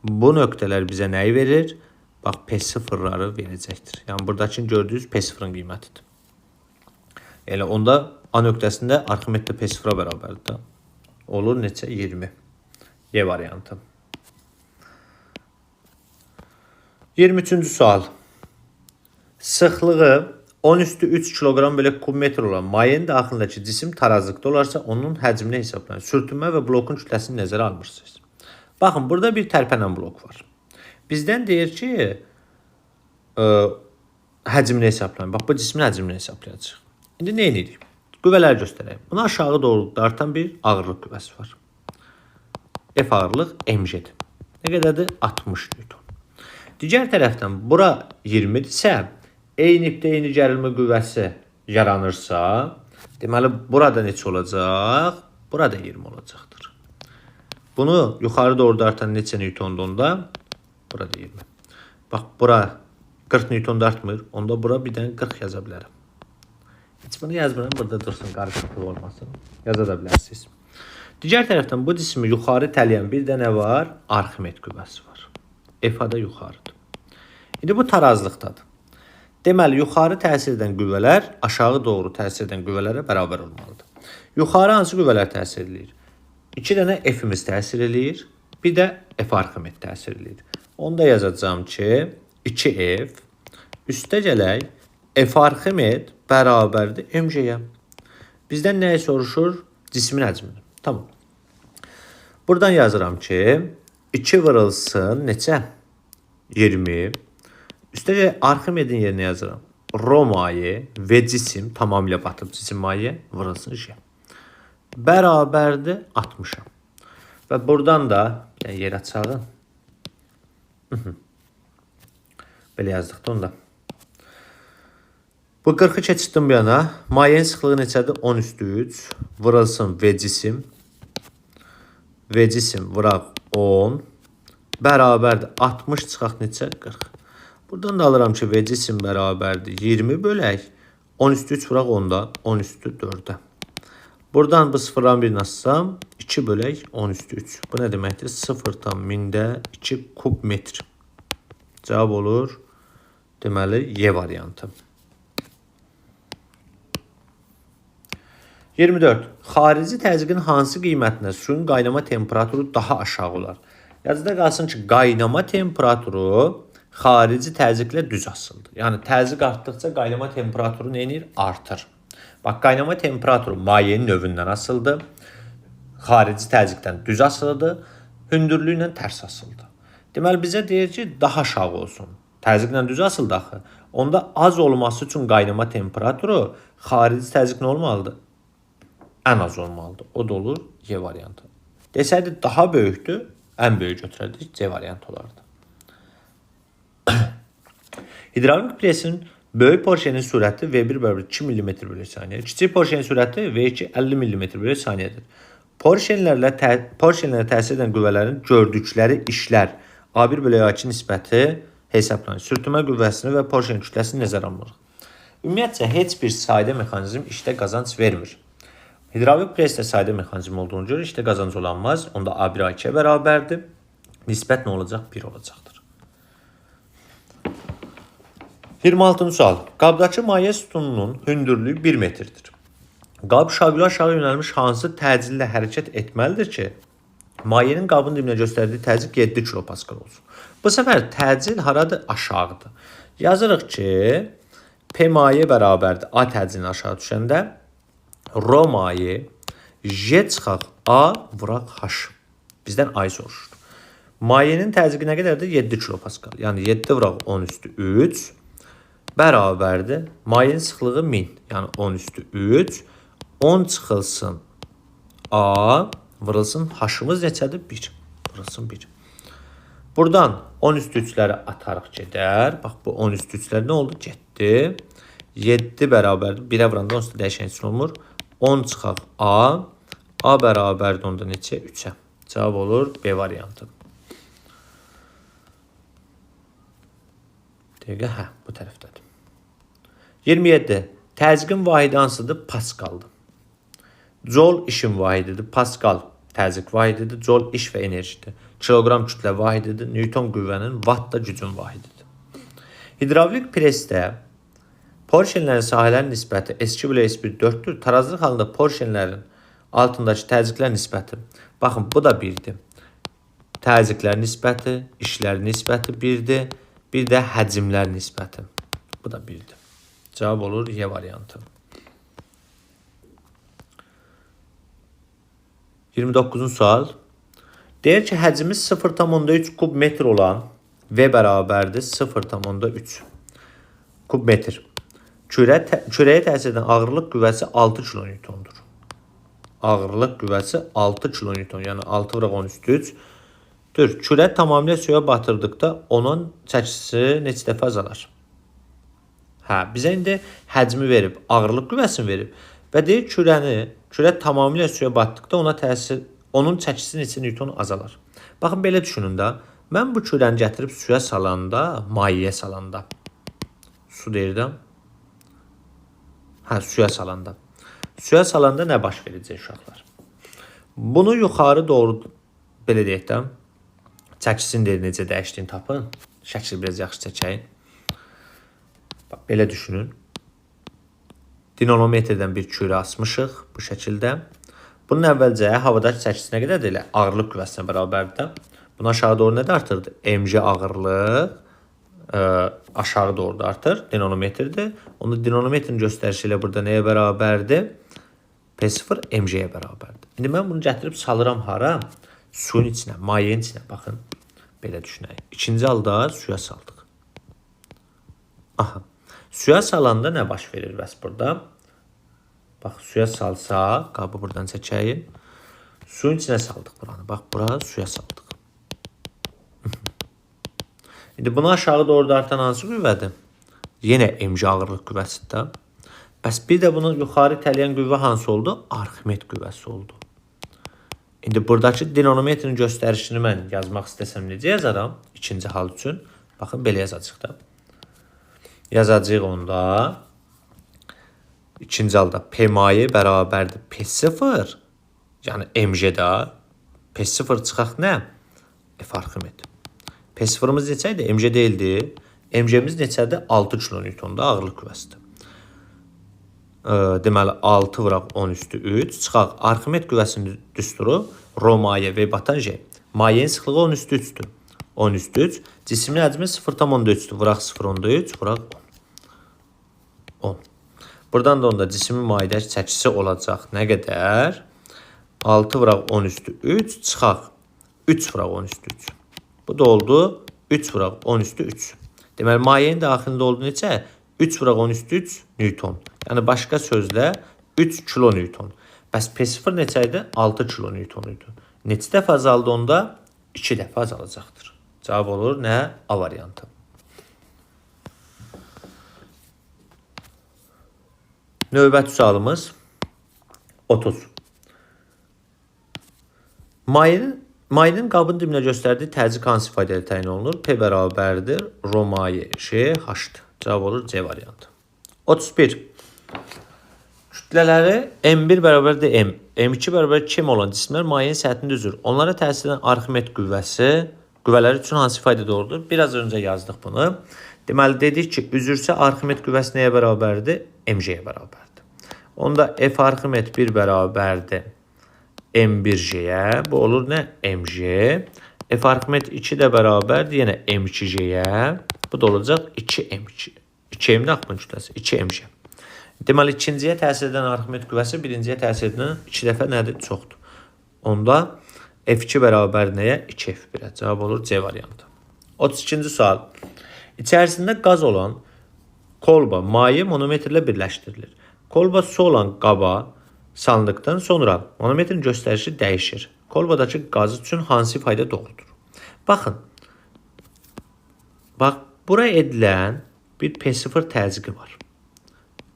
Bu nöqtələr bizə nəyi verir? Bax, P0-ları verəcəkdir. Yəni, buradakini gördüyünüz P0-ın qiymətidir. Elə onda A nöqtəsində Arximed də P0-a bərabərdir. Olur neçə? 20. Y variantı. 23-cü sual. Sıxlığı 10^3 kiloqram bölü kubmetr olan mayenin daxilindəki cisim tarazlıqda olarsa onun həcmini hesablayın. Sürtünmə və blokun kütləsini nəzərə almırsınız. Baxın, burada bir tərpənən blok var. Bizdən deyir ki, həcmini hesablayın. Bax, bu cismin həcmini hesablayacaq. İndi nə edirik? Qüvvələr göstərəyim. Buna aşağı doğru dartan bir ağırlıq qüvvəsi var. F ağırlıq mg-dir. Nə qədərdir? 60 Newton. Digər tərəfdən bura 20-dirsə, eyni gərilmə qüvvəsi yaranırsa, deməli burada neçə olacaq? Burada 20 olacaqdır. Bunu yuxarı doğru dartan neçə Newtondur onda? Burada 20. Bax, bura 40 Newton dartmır. Onda bura bir dənə 40 yaza bilərəm. Heç bunu yazmıram, burada dursun, qarışıqlıq olmasın. Yaza da bilərsiniz. Digər tərəfdən bu cismi yuxarı tələyən bir dənə var, Arximed qüvvəsi var. F-da yuxarıdır. İndi bu tarazlıqdadır. Deməli, yuxarı təsir edən qüvvələr aşağı doğru təsir edən qüvvələrə bərabər olmalıdır. Yuxarı hansı qüvvələr təsir edir? 2 dənə F-imiz təsir edir, bir də F Arximed təsir edir. Onda yazacağım ki, 2F üstə gələk F Arximed bərabərdir mg-yə. Bizdən nəyi soruşur? Cismin həcmini. Tamam. Buradan yazıram ki, 2 vurulsun neçə? 20. Üstə Arximedin yerinə yazıram. Rho maye və cisim tamamilə batıb cisim maye vurulsun J. Bərabərdir 60-a. Və buradan da yer açalım. Belə yazdıq da onda. Bu 40-ı keçirdim bu yana. Mayenin sıxlığı neçədir? 10^3 vurulsun V cisim. V cisim vuraq 10. Bərabərdir 60 çıxaq neçə? 40. Buradan da alıram ki, V cisim bərabərdir 20 bölək. 10^3 vuraq 10-dan. 10^4-ə. Buradan bu sıfırdan birini assam 2 bölək 10^3. Bu nə deməkdir? 0,2 kub metr. Cavab olur. Deməli, Y variantı. 24. Xarici təzyiqin hansı qiymətinə suyun qaynama temperaturu daha aşağı olar? Yazıda qalsın ki, qaynama temperaturu xarici təzyiqlə düz asıldır. Yəni, təzyiq artdıqca qaynama temperaturu neyinir? Artır. Bax, qaynama temperaturu mayenin növündən asıldır. Xarici təzyiqdən düz asılıdır. Hündürlüyü ilə tərs asıldır. Deməli, bizə deyir ki, daha aşağı olsun. Təzyiqlə düz asıldı axı. Onda az olması üçün qaynama temperaturu xarici təzyiq nə olmalıdır? ən az olmalıdır. O da olur Y variantı. Desəydi daha böyükdür, ən böyük götürərdik, C variantı olardı. Hidravlik presin böyük porşenin sürəti V1 bərabər 2 mm/saniyə, kiçik porşenin sürəti V2 50 mm/saniyədir. Porşenlərlə təsir edən qüvvələrin gördükləri işlər A1/A2 nisbəti hesablanır. Sürtünmə qüvvəsini və porşenin kütləsini nəzərə alınır. Ümumiyyətcə, heç bir sayda mexanizm işdə qazanc vermir. Hidravlik presdə sayda mexanizm olduğunu görə işdə qazanc olanmaz. Onda A1-A2-yə bərabərdir. Nisbət nə olacaq? 1 olacaqdır. 26-cı sual. Qabdakı maye sütununun hündürlüyü 1 metrdir. Qab şaqlı aşağı yönəlmiş hansı təcillə hərəkət etməlidir ki, mayenin qabın dibinə göstərdiyi təzyiq 7 kilopaskal olsun. Bu səfər təcil haradır? Aşağıdır. Yazırıq ki, P maye bərabərdir A təcilini aşağı düşəndə, Rho maye J çıxaq A vuraq H. Bizdən A'yı soruşur. Mayenin təzyiqi nə qədərdir? 7 kilopaskal. Yəni 7 vuraq 10 üstü 3 bərabərdir. Mayenin sıxlığı 1000. Yəni 10 üstü 3. 10 çıxılsın A vurulsun H-ımız neçədir? 1. Vurulsun 1. Buradan 10 üstü 3'ləri atarıq gedər. Bax bu 10 üstü 3'lər nə oldu? Getdi. 7 bərabərdir. 1'ə vuranda onsuz da dəyişən üçün olmur. 10 çıxaq A. A bərabərdir onda neçə? 3'ə. Cavab olur B variantı. Dəqiqə, hə, bu tərəfdədir. 27. Təzyiqin vahidi hansıdır? Paskaldır. Joule işin vahididir. Paskal təzyiq vahididir. Joule iş və enerjidir. Kilogram kütlə vahididir. Newton qüvvənin, watt da gücün vahididir. Hidravlik presdə porşenlərin sahələrin nisbəti S2/S1 4'dür. Tarazlıq halında porşenlərin altındakı təzyiqlər nisbəti. Baxın, bu da 1'dir. Təzyiqlər nisbəti, işlər nisbəti 1'dir. Bir də həcmlər nisbəti. Bu da 1'dir. Cavab olur Y variantı. 29-cu sual. Deyir ki, həcmi 0,3 kub metr olan V bərabərdir 0,3 kub metr. Kürəyə təsir edən ağırlıq qüvvəsi 6 kilonewtondur. Ağırlıq qüvvəsi 6 kilonewton, yəni 6 vuraq 10 üstü 3. Kürə tamamilə suya batırdıqda onun çəkisi neçə dəfə azalar? Hə, bizə indi həcmi verib, ağırlıq qüvvəsini verib və deyir kürə tamamilə suya batdıqda onun çəkisi neçə newton azalar. Baxın, belə düşünün də, mən bu kürəni gətirib suya salanda, mayeyə salanda, su deyirəm, hə, suya salanda nə baş verəcək uşaqlar? Bunu yuxarı doğru, belə deyək də, çəkisini deyir necə dəyişdiyini tapın. Şəkil biraz yaxşı çəkəyin. Bax, belə düşünün. Dinamometrdən bir kürə asmışıq bu şəkildə. Bunun əvvəlcə havadakı çəkisi nə qədərdir? Elə ağırlıq qüvvəsinə bərabərdir. Bunu aşağı doğru nə də artırdı? mg ağırlıq aşağı doğru da artır. Dinamometrdir. Onda dinamometrin göstərişi ilə burada nəyə bərabərdir? P0 mg-yə bərabərdir. İndi mən bunu gətirib salıram hara? Suyun içinə, mayenin içinə. Baxın, belə düşünək. İkinci halda suya saldıq. Aha. Suya salanda nə baş verir bəs burada? Bax, suya salsa, qabı buradan çəkəyim. Suyun içinə saldıq buranı. Bax, bura suya saldıq. İndi bunu aşağı doğru da artan hansı qüvvədir? Yenə mg ağırlıq qüvvəsidir. Bəs bir də bunu yuxarı itələyən qüvvə hansı oldu? Arximet qüvvəsi oldu. İndi buradakı dinamometrin göstərişini mən yazmaq istəsəm necə yazaram? İkinci hal üçün. Baxın, belə yazacaq da. Yazacaq onda. İkinci halda P maye bərabərdir P0. Yəni mg-də. P0 çıxaq nə? F arximet. P0'ımız neçəydi? mg deyildi. mg-miz neçədir? 6 kilonewtonda ağırlıq qüvvəsidir. Deməli 6 vuraq 10 üstü 3 çıxaq arximet qüvvəsinin düsturu Rho maye V batan J. Mayenin sıxlığı 10 üstü 3'dür. 10 üstü 3. Cismin həcmi 0,3'dür. Vuraq 0,3 vuraq 10. Buradan da onda cismin mayedəki çəkisi olacaq nə qədər? 6 vuraq 10 üstü 3 çıxaq 3 vuraq 10 üstü 3. Bu da oldu 3 vuraq 10 üstü 3. Deməli mayenin daxilində oldu neçə? 3 vuraq 10 üstü 3 newton. Yəni başqa sözlə 3 kilonewton. Bəs P0 neçə idi? 6 kilonewton idi. Neçə dəfə azaldı onda? 2 dəfə azalacaqdır. Cavab olur nə? A variantı. Növbəti sualımız 30. Mayının qabın dibinə göstərdiyi təzyiq hansı ifadəyə təyin olunur? P bərabərdir. Rho maye Ş H-dır. Cavab olur C variantı. 31. Kütlələri M1 bərabərdir M, M2 bərabər kim olan cisimlər mayenin səthində üzür. Onlara təsir edən Arximed qüvvələri üçün hansı ifadə doğrudur? Biraz öncə yazdıq bunu. Deməli, dedik ki, üzürsə Arximed qüvvəsi nəyə bərabərdir? MJ-yə bərabərdir. Onda F Arximed 1 bərabərdir M1J-yə. Bu olur nə? MJ. F Arximed 2 də bərabərdir yenə M2J-yə. Bu da olacaq 2M2. 2M-də axımın kütləsi. 2MJ. Deməli, ikinciyə təsir edən Arximed qüvvəsi birinciyə təsir edən 2 dəfə nədir? Çoxdur. Onda F2 bərabər nəyə? 2F1-ə. Cavab olur C variantı. 32-ci sual. İçərisində qaz olan kolba maye manometrlə birləşdirilir. Kolba su olan qaba salındıqdan sonra manometrin göstərişi dəyişir. Kolbadakı qaz üçün hansı ifadə doğrudur? Baxın. Bax, buraya edilən bir P0 təzyiqi var.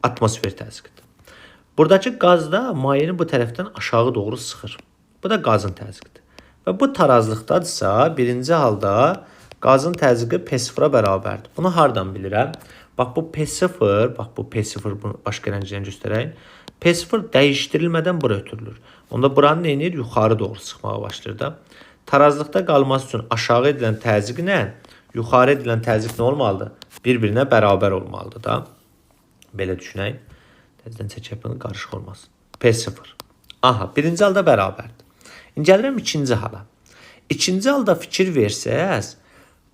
Atmosfer təzyiqidir. Buradakı qaz da mayeni bu tərəfdən aşağı doğru sıxır. Bu da qazın təzyiqidir. Və bu tarazlıqdadırsa, birinci halda qazın təzyiqi P0-a bərabərdir. Bunu hardan bilirəm? Bax, bu P0, bu bunu başqa rənglə göstərəyim. P0 dəyişdirilmədən bura ötürülür. Onda buranı nə edir? Yuxarı doğru sıxmağa başlayır da. Tarazlıqda qalması üçün aşağı edilən təzyiqlə yuxarı edilən təzyiq nə olmalıdır? Bir-birinə bərabər olmalıdır da. Belə düşünək. Təzdən çəkək bunu, qarışıq olmasın. P0. Aha, birinci halda bərabərdir. İncəlirəm ikinci hala. İkinci halda fikir versəz,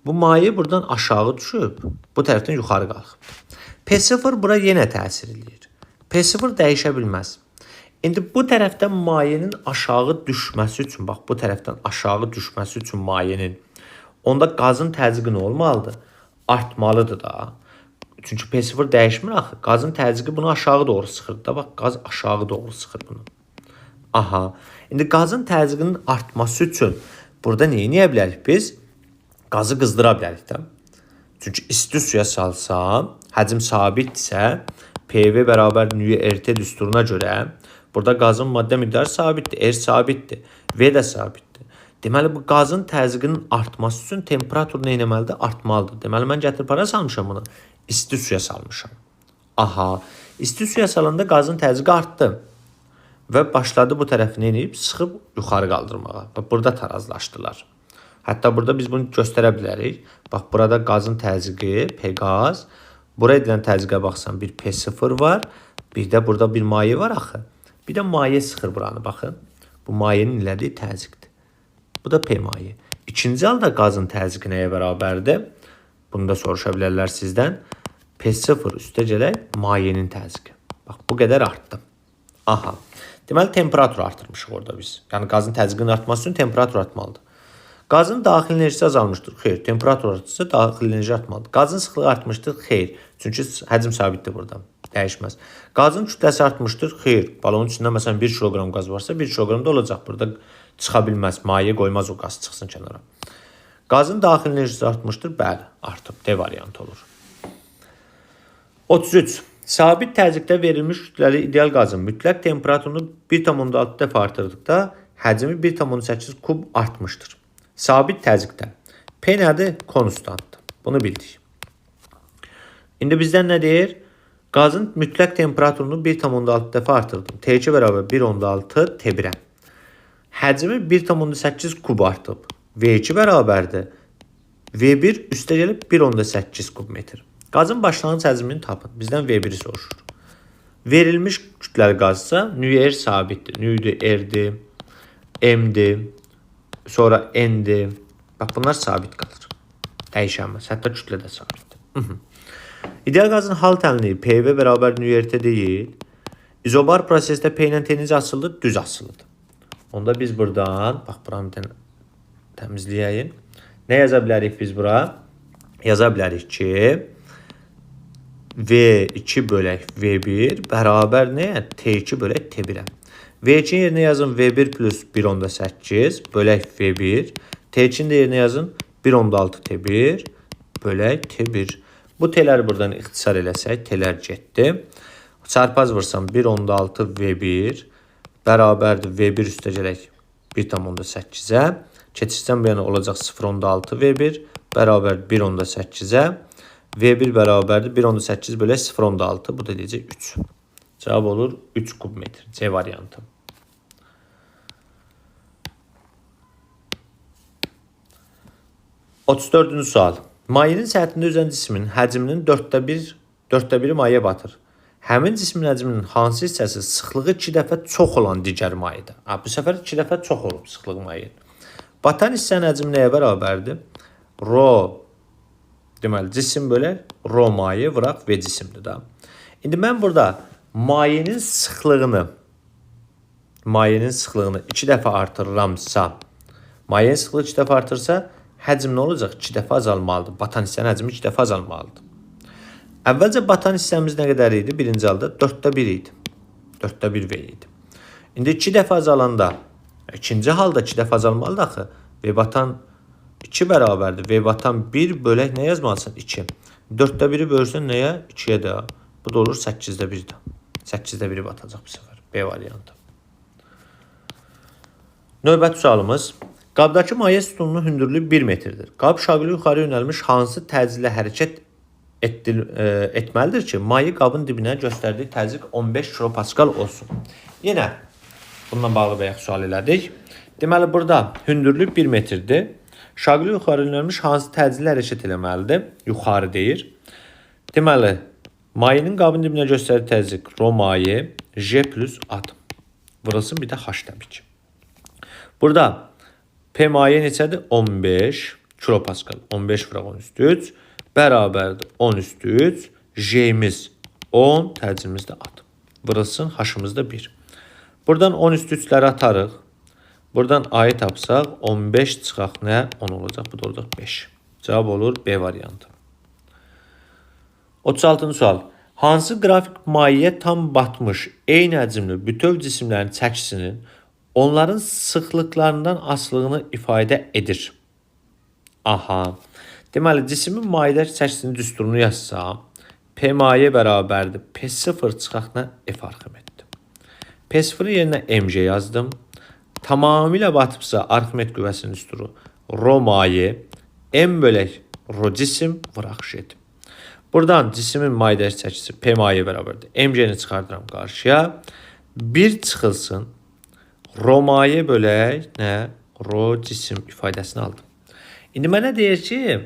bu maye buradan aşağı düşüb, bu tərəfdən yuxarı qalxıb. P0 bura yenə təsir edir. P0 dəyişə bilməz. İndi bu tərəfdən mayenin aşağı düşməsi üçün, bax bu tərəfdən aşağı düşməsi üçün mayenin, onda qazın təzyiqi nə olmalıdır? Artmalıdır da. Çünki P0 dəyişmir axı. Qazın təzyiqi bunu aşağı doğru sıxır da. Bax, qaz aşağı doğru sıxır bunu. Aha. İndi qazın təzyiqinin artması üçün burada nə edə bilərik biz? Qazı qızdıra bilərik də. Çünki isti suya salsam, həcm sabitdirsə, PV bərabər νRT düsturuna görə burada qazın maddə miqdarı sabitdir, R sabitdir, V də sabitdir. Deməli, bu qazın təzyiqinin artması üçün temperatur nə etməlidir? Artmalıdır. Deməli, mən gətirib hara salmışam bunu? İsti suya salmışam. Aha, isti suya salanda qazın təzyiqi artdı. Və başladı bu tərəfini inib, sıxıb yuxarı qaldırmağa. Və burada tarazlaşdılar. Hətta burada biz bunu göstərə bilərik. Bax, burada qazın təzyiqi, P qaz. Buraya edilən təzyiqə baxsan, bir P0 var. Bir də burada bir maye var axı. Bir də maye sıxır buranı, baxın. Bu mayenin elədiyi təzyiqdir. Bu da P maye. İkinci halda qazın təzyiqi nəyə bərabərdir? Bunu da soruşa bilərlər sizdən. P0 üstə gələk mayenin təzyiqi. Bax, bu qədər artdı. Aha. Deməli, temperatur artırmışıq orada biz. Yəni, qazın təzyiqinin artması üçün temperatur artmalıdır. Qazın daxil enerjisi azalmışdır. Xeyr. Temperatur artırsa daxil enerji artmalıdır. Qazın sıxlığı artmışdır. Xeyr. Çünki həcm sabitdir burada. Dəyişməz. Qazın kütləsi artmışdır. Xeyr. Balonun içində məsələn 1 kiloqram qaz varsa 1 kiloqram da olacaq. Burada çıxa bilməz. Maye qoymaz o qaz çıxsın kənara. Qazın daxil enerjisi artmışdır. Bəli, artıb. D variantı olur. 33. Sabit təzyiqdə verilmiş kütləli ideal qazın mütləq temperaturunu 1,6 dəfə artırdıqda həcmi 1,8 kub artmışdır. Sabit təzyiqdə. P nədir? Konstantdır. Bunu bildik. İndi bizdən nə deyir? Qazın mütləq temperaturunu 1,6 dəfə artırdım. T2 bərabər 1,6 T1-ə. Həcmi 1,8 kub artıb. V2 bərabərdir. V1 üstə gəlib 1,8 kub metr. Qazın başlanğıc həcmini tapın. Bizdən V1-i soruşur. Verilmiş kütləli qazsa νR sabitdir. N'dir, R'dir, M'dir, sonra N'dir. Bax, bunlar sabit qalır. Dəyişənməz. Hətta kütlə də sabitdir. İdeal qazın hal tənliyi PV bərabər νRT deyil. İzobar prosesdə P ilə T necə asılıdır? Düz asılıdır. Onda biz buradan, bax, buranı təmizləyək. Nə yaza bilərik biz bura? Yaza bilərik ki, V2 bölək V1 bərabər nəyə? T2 bölək T1-ə. V2 yerinə yazın V1 plus 1.8 bölək V1. T2-ni də yerinə yazın 1.6 T1 bölək T1. Bu T'ləri buradan ixtisar eləsək, T'lər getdi. Çarpaz vursam 1.6 V1 bərabərdir V1 üstə gələk 1.8-ə. Keçirsən bu yana olacaq 0.6 V1 bərabər 1.8-ə. V1 bərabərdir 1.8 bölək 0.6. Bu da deyəcək 3. Cavab olur 3 kub metr. C variantı. Otuz sual. Mayenin səthində üzən cismin həcminin 1/4 maye batır. Həmin cismin həcminin hansı hissəsi sıxlığı 2 dəfə çox olan digər mayedir? Bu səfər 2 dəfə çox olub sıxlığı mayenin. Batan hissənin həcmi nəyə bərabərdir? Rho, deməli, cisim bölək, rho maye vıraq V cisimdir da. İndi mən burada mayenin sıxlığını 2 dəfə artırıramsa, mayenin sıxlığı 2 dəfə artırsa, həcm nə olacaq? 2 dəfə azalmalıdır. Batan hissənin həcmi 2 dəfə azalmalıdır. Əvvəlcə batan hissəmiz nə qədər idi? Birinci halda 1/4 idi. 1/4 V idi. İndi 2 dəfə azalanda, ikinci halda 2 dəfə azalmalıdır axı. V batan 2 bərabərdir. V batan 1 bölək nə yazmalısan? 2. 4/1-i bölürsən nəyə? 2-yə də. Bu da olur 8/1-də. 8/1 batacaq bu səfər. B variantı. Növbəti sualımız. Qabdakı maye sütununun hündürlüyü 1 metrdir. Qab şaqlı yuxarı yönəlmiş hansı təcillə hərəkət etməlidir ki, maye qabın dibinə göstərdiyi təzyiq 15 kilopaskal olsun. Yenə bununla bağlı bayaq sual elədik. Deməli, burada hündürlük 1 metrdir. Şaqlı yuxarı yönəlmiş hansı təcillə hərəkət eləməlidir? Yuxarı deyir. Deməli, mayenin qabın dibinə göstərdiyi təzyiq rho maye, J plus atom. Vurulsun bir də H təbii ki. Burada P maye neçədir? 15 kilopaskal. 15 vuraq 10 üstü 3 bərabərdir 10 üstü 3. J'miz 10, təcilimiz də atom. Vurulsun H-ımız da 1. Buradan 10 üstü 3'ləri atarıq. Buradan A'yı tapsaq 15 çıxaq nə? 10 olacaq. Bu da olacaq 5. Cavab olur B variantı. 36-cı sual. Hansı qrafik mayeyə tam batmış eyni həcmli bütöv cisimlərin çəkisinin onların sıxlıqlarından asılılığını ifadə edir? Aha. Deməli, cismin mayedəki çəkisinin düsturunu yazsam, P maye bərabərdir. P0 çıxaq nə? F Arximetdir. P0 yerinə mg yazdım. Tamamilə batıbsa Arximet qüvvəsinin düsturu rho maye, m bölək rho cisim vıraq J. Buradan cismin mayedəki çəkisi P maye bərabərdir. Mg'ni çıxardıram qarşıya. 1 çıxılsın. Rho maye bölək nə? Rho cisim ifadəsini aldım. İndi mənə deyir ki,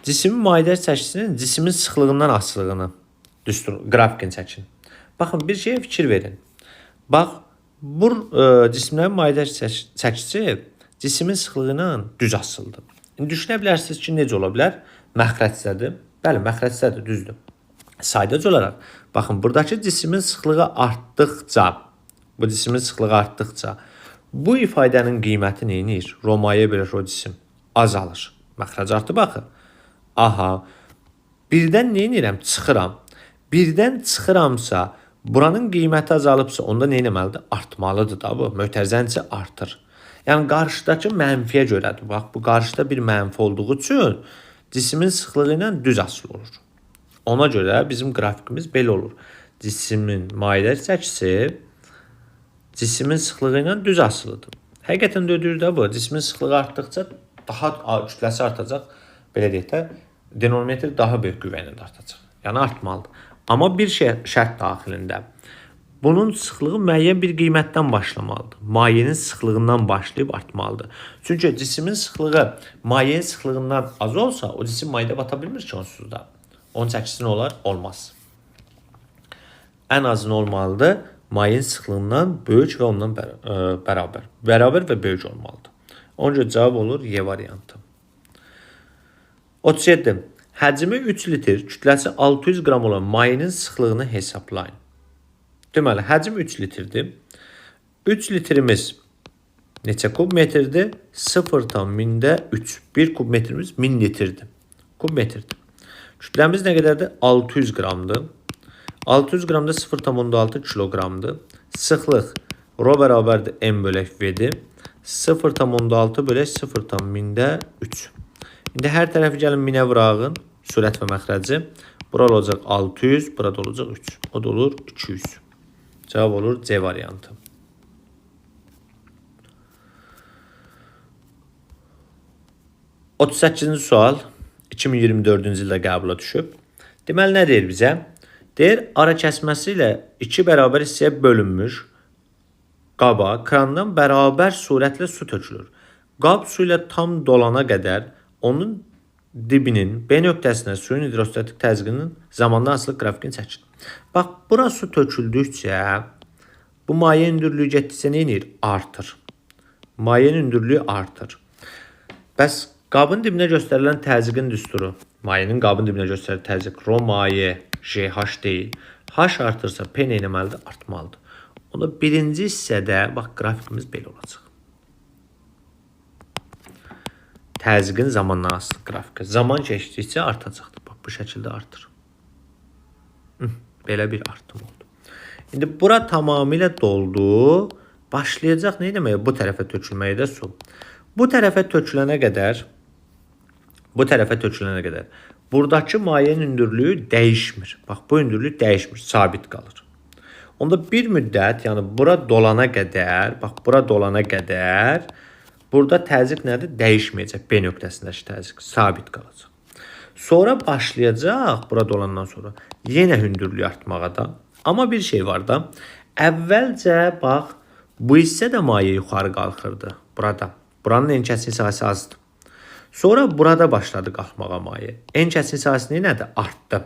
cismin mayedəki çəkisinin cismin sıxlığından asılılığını qrafikini çəkin. Baxın, bir şeyə fikir verin. Bax, bu cisimlərin mayedəki çəkisi cismin sıxlığı ilə düz asılıdır. İndi düşünə bilərsiniz ki, necə ola bilər? Məxrəcdədir. Bəli, məxrəcdədir, düzdür. Saydac olaraq, baxın, buradakı cismin sıxlığı artdıqca, bu ifadənin qiyməti neyinir? Rho maye bölək rho cisim azalır. Məxrəc artıb baxın. Aha, birdən neyinirəm? Çıxıram. Birdən çıxıramsa, buranın qiyməti azalıbsa, onda neynəməlidir? Artmalıdır da bu. Mötərizəncə artır. Yəni, qarşıdakı mənfiyə görədir. Bax, bu qarşıda bir mənfi olduğu üçün cismin sıxlığı ilə düz asılı olur. Ona görə bizim qrafikimiz belə olur. Cismin mayedəki çəkisi cismin sıxlığı ilə düz asılıdır. Həqiqətən də ödür də bu. Cismin sıxlığı artdıqca daha kütləsi artacaq. Belə deyək də, denominator daha böyük qüvvə ilə artacaq. Yəni artmalıdır. Amma bir şərt daxilində. Bunun sıxlığı müəyyən bir qiymətdən başlamalıdır. Mayenin sıxlığından başlayıb artmalıdır. Çünki cismin sıxlığı mayenin sıxlığından az olsa, o cisim mayedə bata bilmir ki onsuz da. Onun çəkisi nə olar? Olmaz. Ən azı olmalıdır? Mayenin sıxlığından böyük və ondan bərabər. Bərabər və böyük olmalıdır. Ona görə cavab olur Y variantı. 37. Həcmi 3 litr, kütləsi 600 qram olan mayenin sıxlığını hesablayın. Deməli, həcm 3 litrdir. 3 litrimiz neçə kub metrdir? 0,3. 1 kub metrimiz 1000 litrdir. Kub metrdir. Kütləmiz nə qədərdir? 600 qramdır. 600 qramda 0,6 kiloqramdır. Sıxlıq Rho bərabərdir m bölək v-dir. 0,6 bölək 0,3. İndi hər tərəfi gəlin minə vurağın. Sürət və məxrəci. Bura olacaq 600, burada olacaq 3. O da olur 200. Cavab olur C variantı. 38-ci sual 2024-cü ildə qəbula düşüb. Deməli, nə deyir bizə? Deyir, ara kəsməsi ilə 2 bərabər hissəyə bölünmüş qaba krandan bərabər surətlə su tökülür. Qab su ilə tam dolana qədər onun dibinin B nöqtəsinə suyun hidrostatik təzyiqinin zamandan asılı qrafikini çəkin. Bax, bura su töküldükcə bu maye hündürlüyü getdikcə nə edir? Artır. Mayenin hündürlüyü artır. Bəs qabın dibinə göstərilən təzyiqin düsturu, mayenin qabın dibinə göstərilən təzyiq rho maye JH deyil. H artırsa P nə etməlidir? Artmalıdır. Onda birinci hissədə bax qrafikimiz belə olacaq. Təzyiqin zamandan asılı qrafiki. Zaman keçdikcə artacaqdır. Bax bu şəkildə artır. Belə bir artım oldu. İndi bura tamamilə doldu. Başlayacaq nə demək? Bu tərəfə tökülməyə də su. Bu tərəfə tökülənə qədər buradakı mayenin hündürlüyü dəyişmir. Bax, bu hündürlük dəyişmir, sabit qalır. Onda bir müddət, yəni bura dolana qədər, burada təzyiq nədir? Dəyişməyəcək. B nöqtəsindəki təzyiq sabit qalacaq. Sonra başlayacaq, bura dolandan sonra, yenə hündürlüyü artmağa da. Amma bir şey var da, əvvəlcə, bax, bu hissə də maye yuxarı qalxırdı, burada. Buranın en kəsin sahəsi azdır. Sonra burada başladı qalxmağa maye. En kəsin sahəsi nədir? Artdı.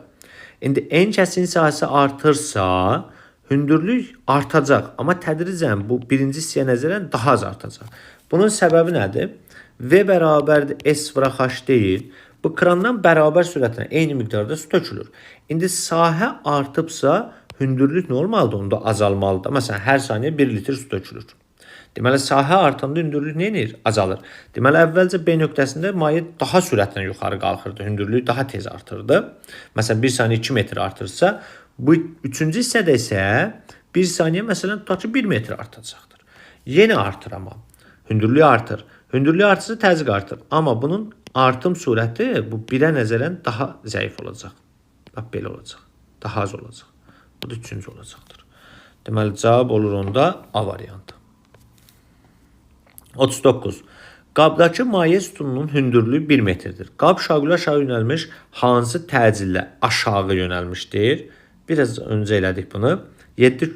İndi en kəsin sahəsi artırsa, hündürlük artacaq. Amma tədricən bu birinci hissəyə nəzərən daha az artacaq. Bunun səbəbi nədir? V bərabərdir S vura H deyil. Bu krandan bərabər sürətlə eyni miqdarda su tökülür. İndi sahə artıbsa, hündürlük nə olmalıdır? Onda azalmalıdır. Məsələn, hər saniyə 1 litr su tökülür. Deməli, sahə artanda hündürlük nə edir? Azalır. Deməli, əvvəlcə B nöqtəsində maye daha sürətlə yuxarı qalxırdı. Hündürlük daha tez artırdı. Məsələn, 1 saniyə 2 metr artırsa, bu üçüncü hissədə isə 1 saniyə, məsələn, tutaq ki, 1 metr artacaqdır. Yenə artır amma. Hündürlük artır. Hündürlük artırsa təzyiq artır. Amma bunun artım surəti bu 1-ə nəzərən daha zəif olacaq. Bax, belə olacaq. Daha az olacaq. Bu da üçüncü olacaqdır. Deməli, cavab olur onda A variantı. 39. Qabdakı maye sütununun hündürlüyü 1 metrdir. Qab şaqula aşağı yönəlmiş hansı təcillə aşağı yönəlmişdir? Biraz öncə elədik bunu. 7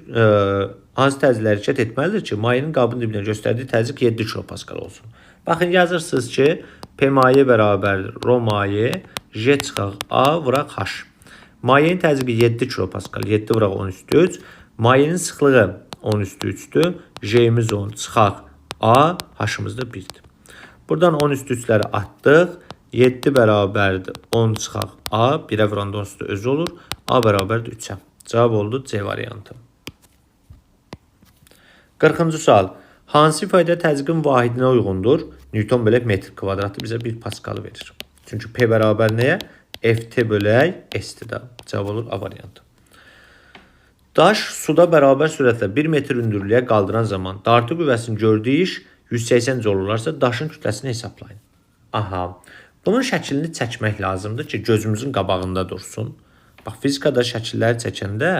hansı təcillə hərəkət etməlidir ki, mayenin qabın dibinə göstərdiyi təzyiq 7 kilopascal olsun. Baxın, yazırsınız ki, P maye bərabərdir rho maye, J çıxaq A vuraq H. Mayenin təzyiqi 7 kilopascal, 7 vuraq 10 üstü 3. Mayenin sıxlığı 10 üstü 3-dür. J'miz 10 çıxaq A, H-ımız da 1-dir. Buradan 10 üstü 3-ləri atdıq. 7 bərabərdir 10 çıxaq A, 1-ə vuranda 10 üstü özü olur. A bərabərdir 3-ə. Cavab oldu C variantı. 40-cı sual. Hansı ifadə təzyiqin vahidinə uyğundur? Newton bölək metr kvadratı bizə 1 paskalı verir. Çünki P bərabər nəyə? FT bölək S-dir də. Cavab olur A variantı. Daş suda bərabər sürətlə 1 metr hündürlüyə qaldıran zaman dartı qüvvəsinin gördüyü iş 180 joule olarsa daşın kütləsini hesablayın. Aha, bunun şəklini çəkmək lazımdır ki, gözümüzün qabağında dursun. Bax, fizikada şəkilləri çəkəndə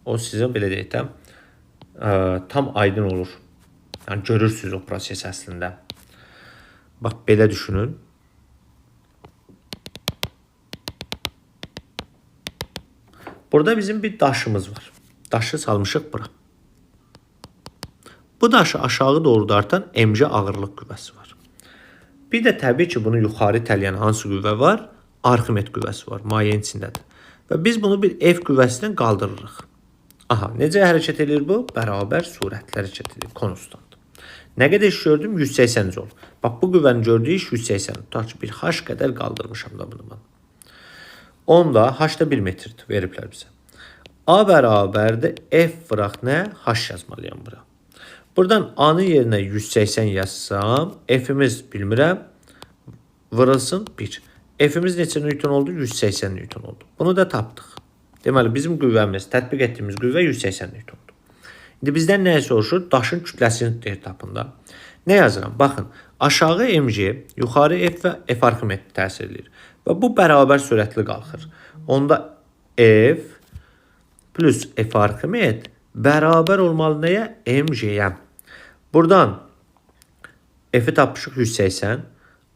o sizin belə deyək də tam aydın olur. Yəni, görürsünüz o proses əslində. Bax, belə düşünün. Burada bizim bir daşımız var. Daşı salmışıq bura. Bu daşı aşağı doğru dartan mc ağırlıq qüvvəsi var. Bir də təbii ki, bunu yuxarı itələyən hansı qüvvə var? Arximet qüvvəsi var, mayenin içindədir. Və biz bunu bir F qüvvəsindən qaldırırıq. Aha, necə hərəkət edir bu? Bərabər surətlə hərəkət edir, konustant. Nə qədər iş gördüm? 180 joule. Bax, bu qüvvənin gördüyü iş 180. Tutaq ki, bir H qədər qaldırmışam da bunu. 10 da, H da 1 metrdir, veriblər bizə. A bərabərdir F vıraq nə? H yazmalıyam bura. Buradan A-nın yerinə 180 yazsam, F-imiz bilmirəm, vırılsın 1. F-imiz neçə Newton oldu? 180 Newton oldu. Bunu da tapdıq. Deməli, bizim qüvvəmiz, tətbiq etdiyimiz qüvvə 180 Newtondur. İndi bizdən nəyə soruşur? Daşın kütləsini deyir tapın da. Nə yazıram? Baxın, aşağı mg, yuxarı f və f Arximet təsir edir. Və bu bərabər sürətli qalxır. Onda f plus f Arximet bərabər olmalı nəyə? mg-yə. Buradan f-i tapmışıq 180.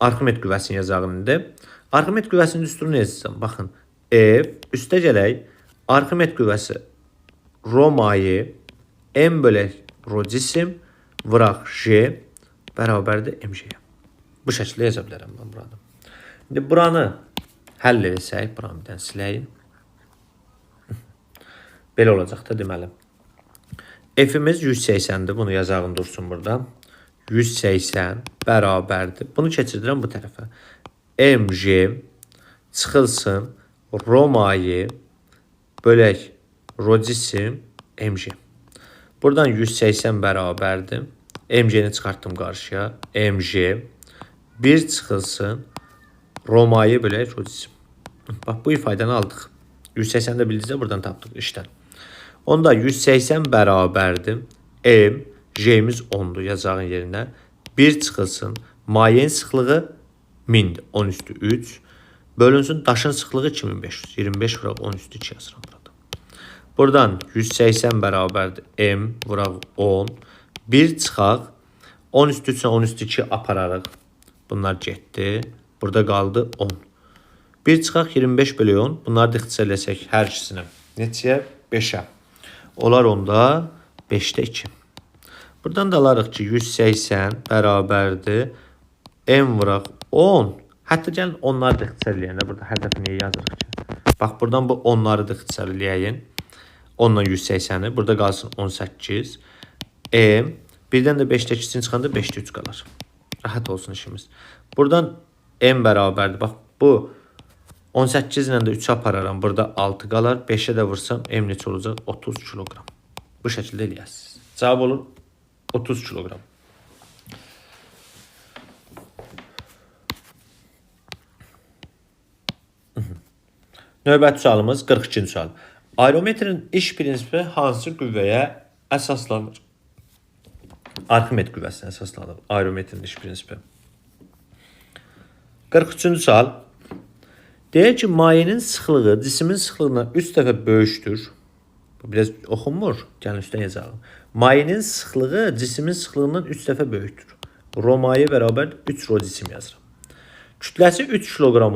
Arximet qüvvəsini yazağım indi. Arximet qüvvəsinin düsturunu yazacağım. Baxın, f üstə gələk. Arximet qüvvəsi rho mayi m bölək rho cisim vıraq j bərabərdir mg-yə. Bu şəkildə yaza bilərəm mən burada. İndi buranı həll etsək, buranı bir dənə siləyim. Belə olacaq da deməli. F-imiz 180-dir. Bunu yazağım dursun burada. 180 bərabərdir. Bunu keçirdirəm bu tərəfə. mg çıxılsın rho mayi bölək rho cisim mg. Buradan 180 bərabərdir. mg-ni çıxartdım qarşıya. mg 1 çıxılsın rho mayi bölək rho cisim. Bax, bu ifadanı aldıq. 180 də bildinizsə buradan tapdıq işdən. Onda 180 bərabərdir. M, J'miz 10'dur yazağın yerinə. 1 çıxılsın. Mayenin sıxlığı 1000'dir. 10 üstü 3. Bölünsün daşın sıxlığı 2500. 25 vuraq 10 üstü 2 yazıram burada. Buradan 180 bərabərdir. M vuraq 10. 1 çıxaq. 10 üstü 3 10 üstü 2 apararıq. Bunlar getdi. Burada qaldı 10. 1 çıxaq 25 bölü 10. Bunları da ixtisar etsək hər ikisini. Neçəyə? 5'ə. Olar onda 5'də 2. Buradan da alarıq ki 180 bərabərdir. M vuraq 10. Hətta gəlin onları da ixtisar eləyəndə burada hər dəfə niyə yazırıq ki? Bax, buradan bu 10'ları da ixtisar eləyin. 10 ilə 180'i. Burada qalsın 18. M. Birdən də 5'də 2'sini çıxanda 5'də 3 qalar. Rahat olsun işimiz. Buradan M bərabərdir. Bax, bu 18 ilə də 3 apararam. Burada 6 qalar. 5'ə də vursam M neçə olacaq? 30 kilogram. Bu şəkildə eləyəsiniz. Cavab olur 30 kilogram. Növbəti sualımız 42-ci sual. Aerometrin iş prinsipi hansı qüvvəyə əsaslanır? Arximet qüvvəsinə əsaslanır. Aerometrin iş prinsipi. 43-cü sual. Deyək ki, mayenin sıxlığı cismin sıxlığından 3 dəfə böyükdür. Bu biraz oxunmur. Gəlin üstdən yazalım. Mayenin sıxlığı cismin sıxlığından 3 dəfə böyükdür. Rho maye bərabər 3 rho cisim yazırım. Kütləsi 3 kilogram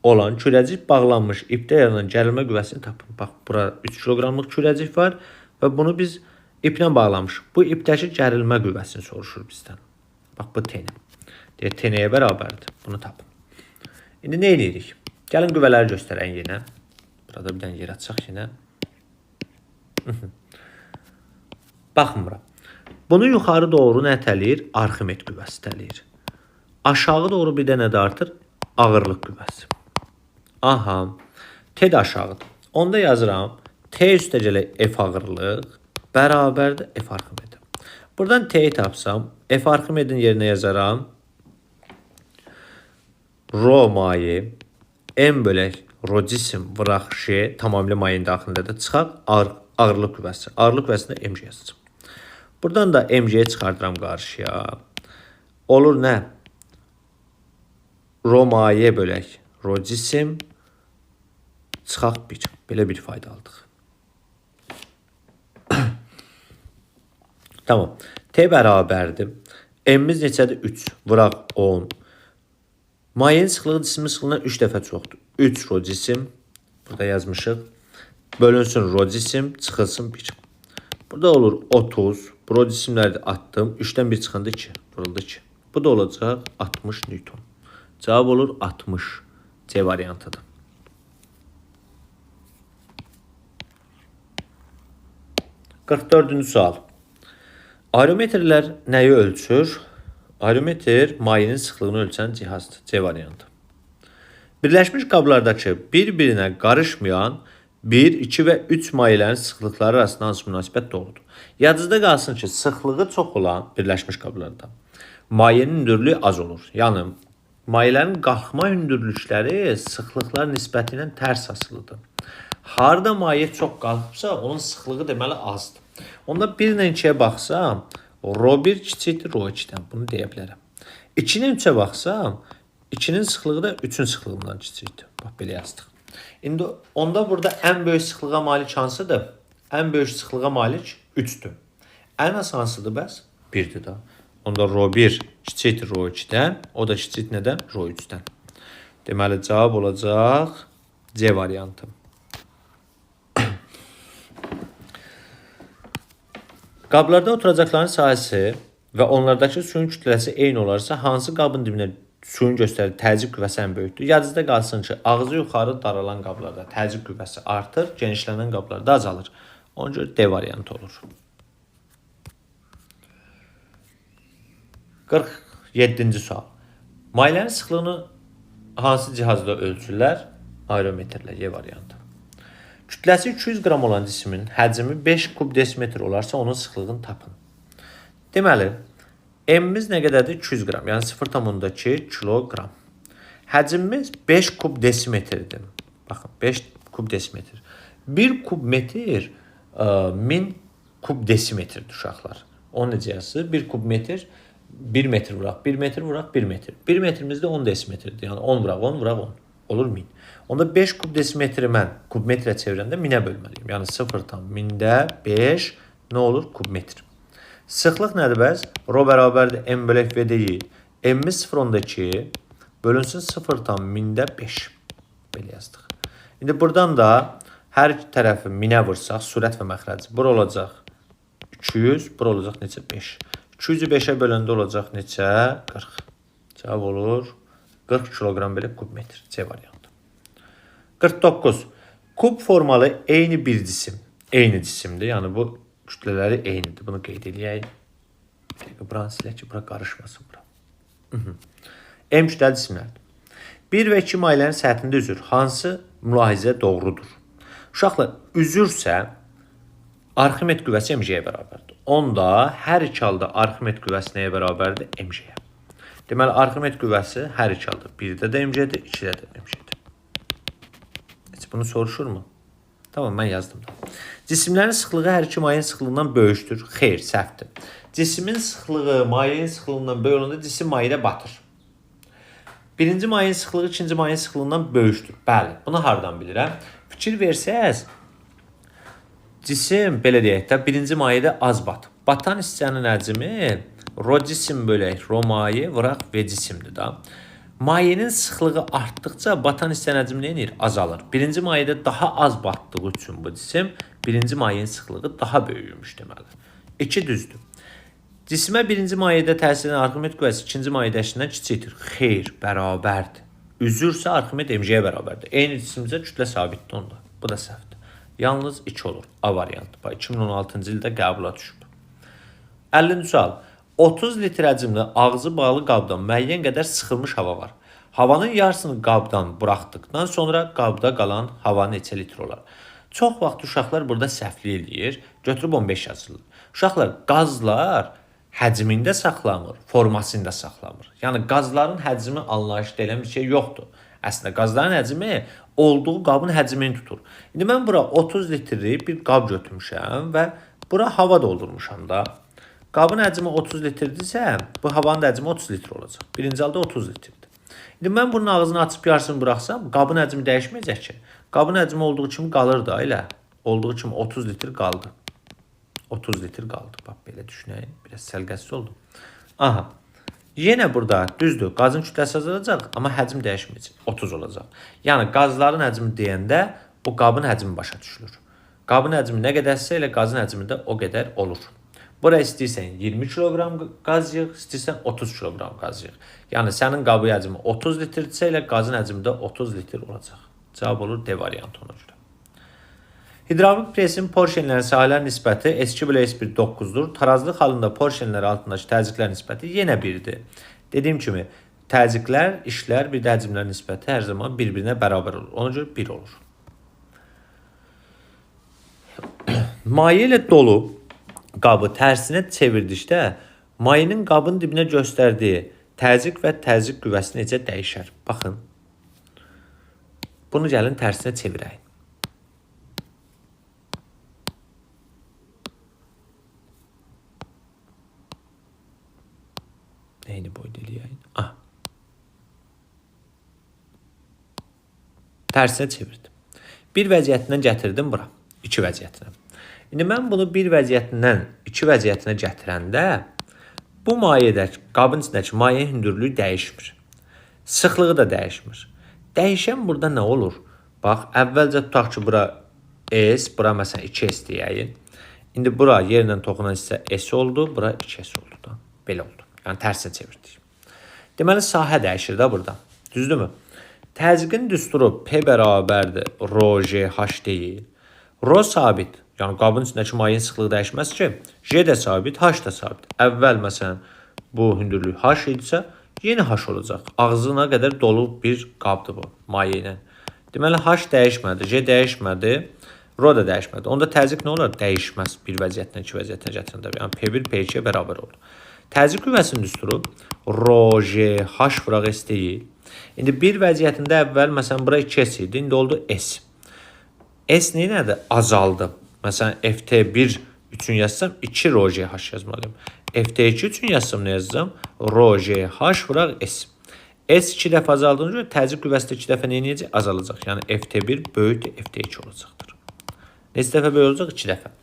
olan kürəcik bağlanmış ipdə yaranan gərilmə qüvvəsini tapın. Bax, bura 3 kilogramlıq kürəcik var və bunu biz iplə bağlamışıq. Bu ipdəki gərilmə qüvvəsini soruşur bizdən. Bax, bu T-ni. Deyək, T-nəyə bərabərdir. Bunu tapın. İndi nə edirik? Gəlin qüvvələri göstərən yenə. Burada bir dənə yer açaq yenə. Baxın bura. Bunu yuxarı doğru nə təliyir? Arximet qüvvəsi təliyir. Aşağı doğru bir dənə də artır. Ağırlıq qüvvəsi. Aha. T də aşağıdır. Onda yazıram. T üstə gələk F ağırlıq bərabərdir F Arximet. Buradan T'yi tapsam, F Arximedin yerinə yazaram. Rho mayi M bölək rho cisim vıraq J tamamilə mayenin daxilində də çıxaq ağırlıq qüvvəsi. Ağırlıq qüvvəsində mg yazacağım. Buradan da mg'yi çıxardıram qarşıya. Olur nə? Rho maye bölək rho cisim çıxaq 1. Belə bir fayda aldıq. Tamam. T bərabərdir. M'imiz neçədir? 3. Vıraq 10. Mayenin sıxlığı cismin sıxlığından 3 dəfə çoxdur. 3 rho cisim. Burada yazmışıq. Bölünsün rho cisim. Çıxılsın 1. Burada olur 30. Bu rho cisimləri də atdım. 3'dən 1 çıxanda 2. Vuruldu 2. Bu da olacaq 60 Newton. Cavab olur 60. C variantıdır. Dördüncü sual. Aerometrlər nəyi ölçür? Aerometr mayenin sıxlığını ölçən cihazdır. C variantı. Birləşmiş qablardakı bir-birinə qarışmayan 1, 2 və 3 mayələrin sıxlıqları arasında hansı münasibət doğrudur? Yadınızda qalsın ki, sıxlığı çox olan birləşmiş qablarda mayenin hündürlüyü az olur. Yəni, mayələrin qalxma hündürlükləri sıxlıqlar nisbəti ilə tərs asılıdır. Harda maye çox qalıbsa, onun sıxlığı deməli azdır. Onda 1 ilə 2-yə baxsam, ρ1 kiçikdir ρ2-dən. Bunu deyə bilərəm. 2 ilə 3-ə baxsam, 2-nin sıxlığı da 3-ün sıxlığından kiçikdir. Bax, belə yazdıq. İndi onda burada ən böyük sıxlığa malik hansıdır? Ən böyük sıxlığa malik 3-dür. Ən az hansıdır bəs? 1-dir da. Onda ρ1 kiçikdir ρ2-dən, o da kiçik nədən? ρ3-dən. Deməli, cavab olacaq C variantı. Qablarda oturacaqların sahəsi və onlardakı suyun kütləsi eyni olarsa, hansı qabın dibinə suyun göstərdiyi təzyiq qüvvəsi ən böyükdür? Yadınızda qalsın ki, ağzı yuxarı daralan qablarda təzyiq qüvvəsi artır, genişlənən qablarda azalır. Ona görə D variantı olur. 47-ci sual. Mayələrin sıxlığını hansı cihazda ölçürlər? Aerometrlə, Y variantı. Kütləsi 200 qram olan cismin həcmi 5 kub desimetr olarsa onun sıxlığını tapın. Deməli, M-miz nə qədərdir? 200 qram, yəni 0,2 kiloqram. Həcmimiz 5 kub desimetrdir. Baxın, 5 kub desimetr. 1 kub metr 1000 kub desimetrdir uşaqlar. Onun necə yazısı? 1 kub metr 1 metr vuraq, 1 metr vuraq, 1 metr. 1 metrimizdə 10 desimetrdir. Yəni 10 vuraq, 10 vuraq, 10. Olur 1000. Onda 5 kub desimetri mən kub metrə çevirəndə 1000-ə bölməliyim. Yəni 0,5 nə olur? Kub metr. Sıxlıq nədir bəs? Rho bərabərdir M bölək V deyil. M-miz 0,2 bölünsün 0,5. Belə yazdıq. İndi buradan da hər iki tərəfi 1000-ə vursaq, sürət və məxrəc. Bura olacaq 200, bura olacaq neçə? 5. 200-ü 5-ə böləndə olacaq neçə? 40. Cavab olur 40 kiloqram belə kub metr. C variantı. 49. Kub formalı eyni bir cisim. Eyni cisimdir. Yəni bu kütlələri eynidir. Bunu qeyd edək. Buranı silək ki, bura qarışmasın. M kütləli cisimlərdir. 1 və 2 mayələrin səthində üzür. Hansı mülahizə doğrudur? Uşaqlar, üzürsə Arximed qüvvəsi mc-yə bərabərdir. Onda hər iki halda Arximed qüvvəsi nəyə bərabərdir? mc-yə. Deməli, Arximed qüvvəsi hər iki halda 1-də də mc-dir, 2-də də mc-dir. Bunu soruşurmu? Tamam, mən yazdım da. Cisimlərin sıxlığı hər iki mayenin sıxlığından böyükdür. Xeyr, səhvdir. Cismin sıxlığı mayenin sıxlığından böyük olanda cisim mayedə batır. Birinci mayenin sıxlığı ikinci mayenin sıxlığından böyükdür. Bəli, bunu hardan bilirəm? Fikir versəz, cisim, belə deyək də, birinci mayedə az batır. Batan hissənin həcmi rho cisim bölək rho maye vuraq V cisimdir da. Mayenin sıxlığı artdıqca batan hissənin həcmi nə edir? Azalır. Birinci mayedə daha az batdığı üçün bu cisim, birinci mayenin sıxlığı daha böyükmüş deməli. 2 düzdür. Cisimə birinci mayedə təsir edən Arximed qüvvəsi ikinci mayedəkindən kiçikdir. Xeyr, bərabərdir. Üzürsə Arximed mc-yə bərabərdir. Eyni cisimcə kütlə sabitdir onda. Bu da səhvdir. Yalnız 2 olur. A variantı. 2016-cı ildə qəbula düşüb. 50-ci sual. 30 litr həcmli ağzı bağlı qabdan müəyyən qədər sıxılmış hava var. Havanın yarısını qabdan buraxdıqdan sonra qabda qalan hava neçə litr olar? Çox vaxt uşaqlar burada səhvli eləyir. Götürüb 15 yazılır. Uşaqlar, qazlar həcmində saxlamır, formasında saxlamır. Yəni, qazların həcmi anlayışda elə bir şey yoxdur. Əslində, qazların həcmi olduğu qabın həcmini tutur. İndi mən bura 30 litri bir qab götürmüşəm və bura hava doldurmuşam da. Qabın həcmi 30 litrdirsə, bu havanın həcmi 30 litr olacaq. Birinci halda 30 litrdir. İndi mən bunun ağzını açıb yarısını buraxsam, qabın həcmi dəyişməyəcək ki. Qabın həcmi olduğu kimi qalır da, elə. Olduğu kimi 30 litr qaldı. 30 litr qaldı. Bax, belə düşünək. Biraz səlqəsiz oldu. Aha. Yenə burada düzdür. Qazın kütləsi azalacaq, amma həcm dəyişməyəcək. 30 olacaq. Yəni, qazların həcmi deyəndə bu qabın həcmi başa düşülür. Qabın həcmi nə qədərsə elə qazın həcmi də o qədər olur. Bura istəyirsən 20 kiloqram qaz yığ, istəyirsən 30 kiloqram qaz yığ. Yəni, sənin qabı həcmi 30 litrdirsə elə qazın həcmi də 30 litr olacaq. Cavab olur D variantı ona görə. Hidravlik presin porşenlərin sahələr nisbəti S2/S1 9-dur. Tarazlıq halında porşenlər altındakı təzyiqlər nisbəti yenə 1-dir. Dediyim kimi, təzyiqlər, işlər, bir də həcmlər nisbəti hər zaman bir-birinə bərabər olur. Ona görə 1 olur. Maye ilə dolu qabı tərsinə çevirdikdə mayenin qabın dibinə göstərdiyi təzyiq və təzyiq qüvvəsi necə dəyişər? Baxın. Bunu gəlin tərsinə çevirək. Neyini boyda eləyək? Tərsinə çevirdim. Bir vəziyyətindən gətirdim bura. 2 vəziyyətinə. İndi mən bunu bir vəziyyətindən 2 vəziyyətinə gətirəndə bu qabın içindəki mayenin hündürlüyü dəyişmir. Sıxlığı da dəyişmir. Dəyişən burada nə olur? Bax, əvvəlcə tutaq ki, bura S, bura məsələn 2S deyək. İndi bura yerlə toxunan hissə S oldu, bura 2S oldu da. Belə oldu. Yəni tərsinə çevirdik. Deməli, sahə dəyişir də burada. Düzdürmü? Təzyiqin düsturu P bərabərdir rho J H deyil. Rho sabit. Yəni qabın içindəki mayenin sıxlığı dəyişməz ki, J də sabit, H da sabit. Əvvəl məsələn bu hündürlük H idisə, yeni H olacaq. Ağzına qədər dolu bir qabdır bu maye ilə. Deməli H dəyişmədi, J dəyişmədi, rho da dəyişmədi. Onda təzyiq nə olar? Dəyişməz bir vəziyyətdən 2 vəziyyətinə gətirəndə. Yəni P1 P2-yə bərabər oldu. Təzyiq qüvvəsinin düsturu rho J H vuraq S deyil. İndi bir vəziyyətində əvvəl məsələn bura 2S idi, indi oldu S. S nədir? Azaldı. Məsələn FT1 üçün yazsam 2 rho J H yazmalıyım. FT2 üçün yazsam nə yazacağım? Rho J H vuraq S. S 2 dəfə azaldığına görə təzyiq qüvvəsi də 2 dəfə neyəcək? Azalacaq. Yəni FT1 böyükdür FT2 olacaqdır. Neçə dəfə böyük olacaq? 2 dəfə.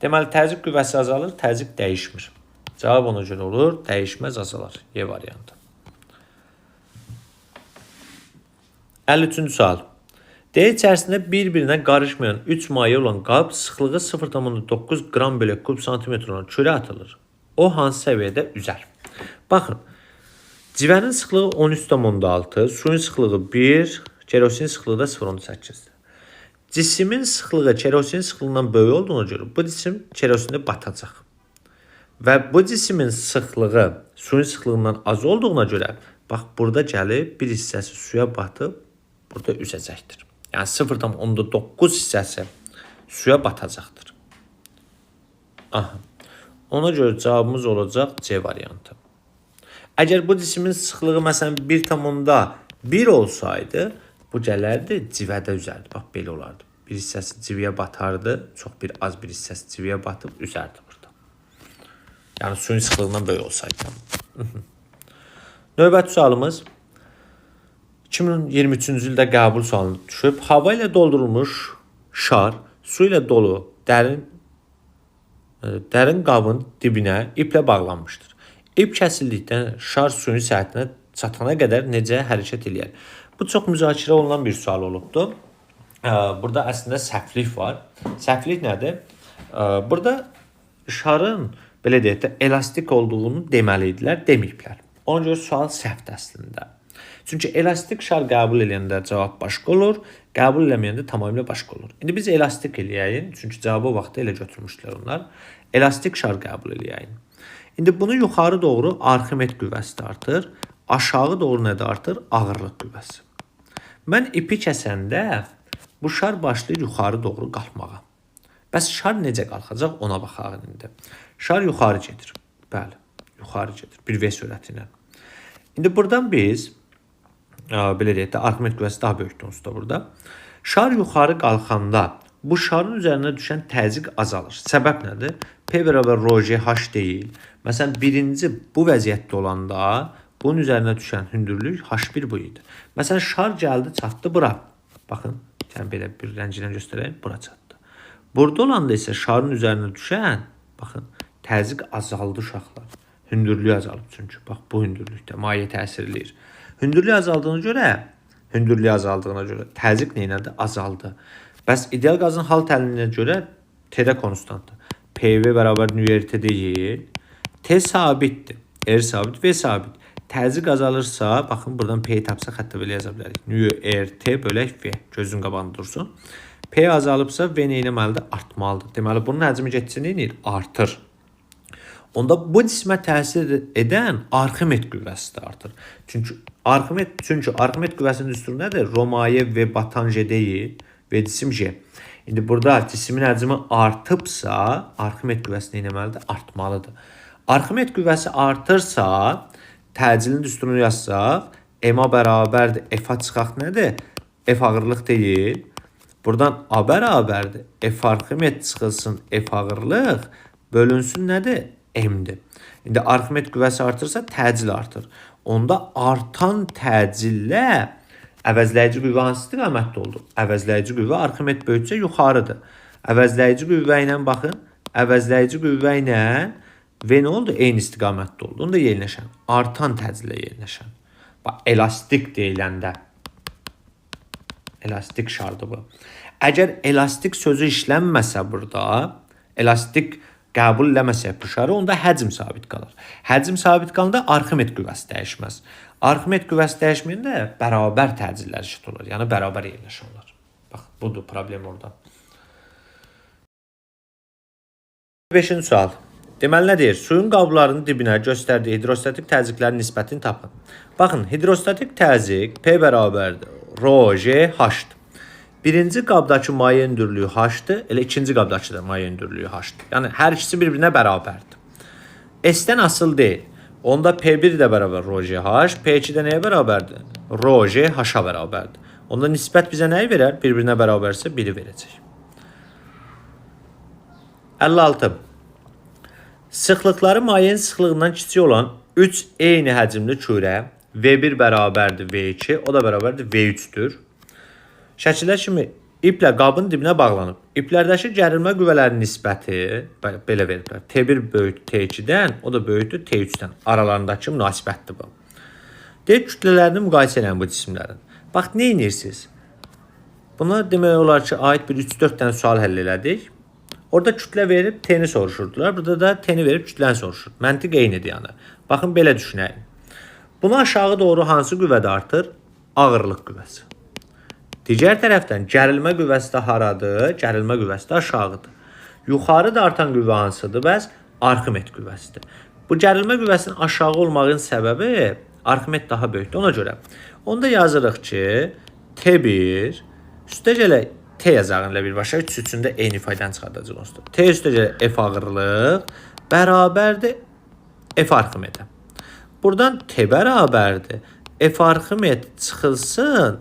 Deməli təzyiq qüvvəsi azalır, təzyiq dəyişmir. Cavab ona görə olur, dəyişməz azalar. Y variantı. 53-cü sual. D içərisində bir-birinə qarışmayan 3 maye olan qab sıxlığı 0,9 qram bölü kub santimetr olan çörə atılır. O hansı səviyyədə üzər? Baxın, civənin sıxlığı 13,6, suyun sıxlığı 1, kerosin sıxlığı da 0,8-dir. Cismin sıxlığı kerosin sıxlığından böyük olduğuna görə bu cisim kerosində batacaq. Və bu cismin sıxlığı suyun sıxlığından az olduğuna görə bax, burada gəlib bir hissəsi suya batıb burada üzəcəkdir. Yəni 0,9 hissəsi suya batacaqdır. Aha. Ona görə cavabımız olacaq C variantı. Əgər bu cismin sıxlığı məsələn 1,1 olsaydı, bu gələrdi civədə üzərdi. Bax, belə olardı. Bir hissəsi civiyə batardı, çox bir az bir hissəsi civiyə batıb üzərdi burada. Yəni suyun sıxlığından böyük olsaydı. Növbəti sualımız 2023-cü ildə qəbul sualına düşüb. Hava ilə doldurulmuş şar su ilə dolu dərin qabın dibinə iplə bağlanmışdır. İp kəsildikdən şar suyun səthinə çatana qədər necə hərəkət eləyər? Bu çox müzakirə olunan bir sual olubdur. Burada əslində səhvlik var. Səhvlik nədir? Burada şarın belə deyək də elastik olduğunu deməli idilər, deməyiblər. Ona görə sual səhvdir əslində. Çünki elastik şar qəbul edəndə cavab başqa olur, qəbul eləməyəndə tamamilə başqa olur. İndi biz elastik eləyək, çünki cavabı vaxtı elə götürmüşdülər onlar. Elastik şar qəbul eləyək. İndi bunu yuxarı doğru Arximet qüvvəsi artır, aşağı doğru nədə artır? Ağırlıq qüvvəsi. Mən ipi kəsəndə bu şar başlayır yuxarı doğru qalxmağa. Bəs şar necə qalxacaq? Ona baxaq indi. Şar yuxarı gedir. Bəli, yuxarı gedir. 1V sürəti ilə. İndi buradan biz belə deyək də Arximet qüvvəsi daha böyükdür onsuz da burada. Şar yuxarı qalxanda bu şarın üzərinə düşən təzyiq azalır. Səbəb nədir? P bərabər rho J H deyil. Məsələn, birinci bu vəziyyətdə olanda bunun üzərinə düşən hündürlük H1 bu idi. Məsələn, şar gəldi, çatdı bura. Baxın, yəni belə bir rənglə göstərəyim, bura çatdı. Burada olanda isə şarın üzərinə düşən, baxın, təzyiq azaldı uşaqlar. Hündürlük azalıb çünki. Bax, bu hündürlükdə maye təsir eləyir. Hündürlük azaldığına görə təzyiq neynədir? Azaldı. Bəs ideal qazın hal təliminə görə T-də konstantdır. PV bərabər nÜRT deyil. T sabitdir. R sabit, V sabit. Təzyiq azalırsa, baxın buradan P-yi tapsaq hətta belə yaza bilərik. nÜRT bölək V. Gözün qabağında dursun. P azalıbsa V nə etməlidir? Artmalıdır. Deməli, bunun həcmi getsin neyir? Artır. Onda bu cismə təsir edən Arximet qüvvəsi də artır. Çünki Arximet qüvvəsinin düsturu nədir? Romaye V batan J deyil, V cisim J. İndi burada cismin həcmi artıbsa, Arximet qüvvəsi nə etməlidir? Artmalıdır. Arximet qüvvəsi artırsa, təcilin düsturunu yazsaq, M-a bərabərdir, F-a çıxaq nədir? F ağırlıq deyil. Buradan A bərabərdir, F Arximet çıxılsın, F ağırlıq bölünsün nədir? M-dir. İndi Arximet qüvvəsi artırsa təcil artır. Onda artan təcillə əvəzləyici qüvvə hansı istiqamətdə oldu? Əvəzləyici qüvvə Arximet böyütsə yuxarıdır. Əvəzləyici qüvvə ilə baxın. Əvəzləyici qüvvə ilə V nə oldu? Eyni istiqamətdə oldu. Onda yerləşən. Artan təcillə yerləşən. Bax, elastik deyiləndə. Elastik şardı bu. Əgər elastik sözü işlənməsə burada, elastik qəbul eləməsə bu şarı, onda həcm sabit qalır. Həcm sabit qalanda Arximet qüvvəsi dəyişməz. Arximet qüvvəsi dəyişməyəndə bərabər təcillər eşit olur. Yəni bərabər yerləşirlər. Bax, budur problem orada. 5-ci sual. Deməli nə deyir? Suyun qablarının dibinə göstərdiyi hidrostatik təzyiqlərin nisbətini tapın. Baxın, hidrostatik təzyiq P bərabərdir. Rho, J, H-dır. Birinci qabdakı maye hündürlüyü H-dır, elə ikinci qabdakı da maye hündürlüyü H-dır. Yəni hər ikisi bir-birinə bərabərdir. S-dən asıl deyil. Onda P1 də bərabər Rho, J, H, P2 də nəyə bərabərdir? Rho, J, H-a bərabərdir. Onda nisbət bizə nəyi verər? Bir-birinə bərabərsə 1-i verəcək. 56. Sıxlıqları mayenin sıxlığından kiçik olan 3 eyni həcmli kürə V1 bərabərdir V2, o da bərabərdir V3-dür. Şəkillər kimi iplə qabın dibinə bağlanıb. İplərdəki gərilmə qüvvələrinin nisbəti belə veriblər. T1 böyük T2-dən, o da böyükdür T3-dən. Aralarındakı münasibətdir bu. Deyək, kütlələrini müqayisə edin bu cisimlərin. Bax, nə edirsiniz? Buna demək olar ki, aid bir 3-4 dənə sual həll elədik. Orada kütlə verib T-ni soruşurdular. Burada da T-ni verib kütləni soruşur. Məntiq eynidir yəni. Baxın, belə düşünəyin. Buna aşağı doğru hansı qüvvədə artır? Ağırlıq qüvvəsi. Digər tərəfdən gərilmə qüvvəsi də haradır? Gərilmə qüvvəsi də aşağıdır. Yuxarı da artan qüvvə hansıdır? Bəs Arximet qüvvəsidir. Bu gərilmə qüvvəsinin aşağı olmağın səbəbi Arximet daha böyükdür. Ona görə onda yazırıq ki, T1 üstə gələ T yazarın ilə birbaşa 3 üçündə eyni ifadəni çıxardacaq onsuz. T üstə gələ F ağırlıq bərabərdir F Arximetə. Buradan T bərabərdir F Arximet çıxılsın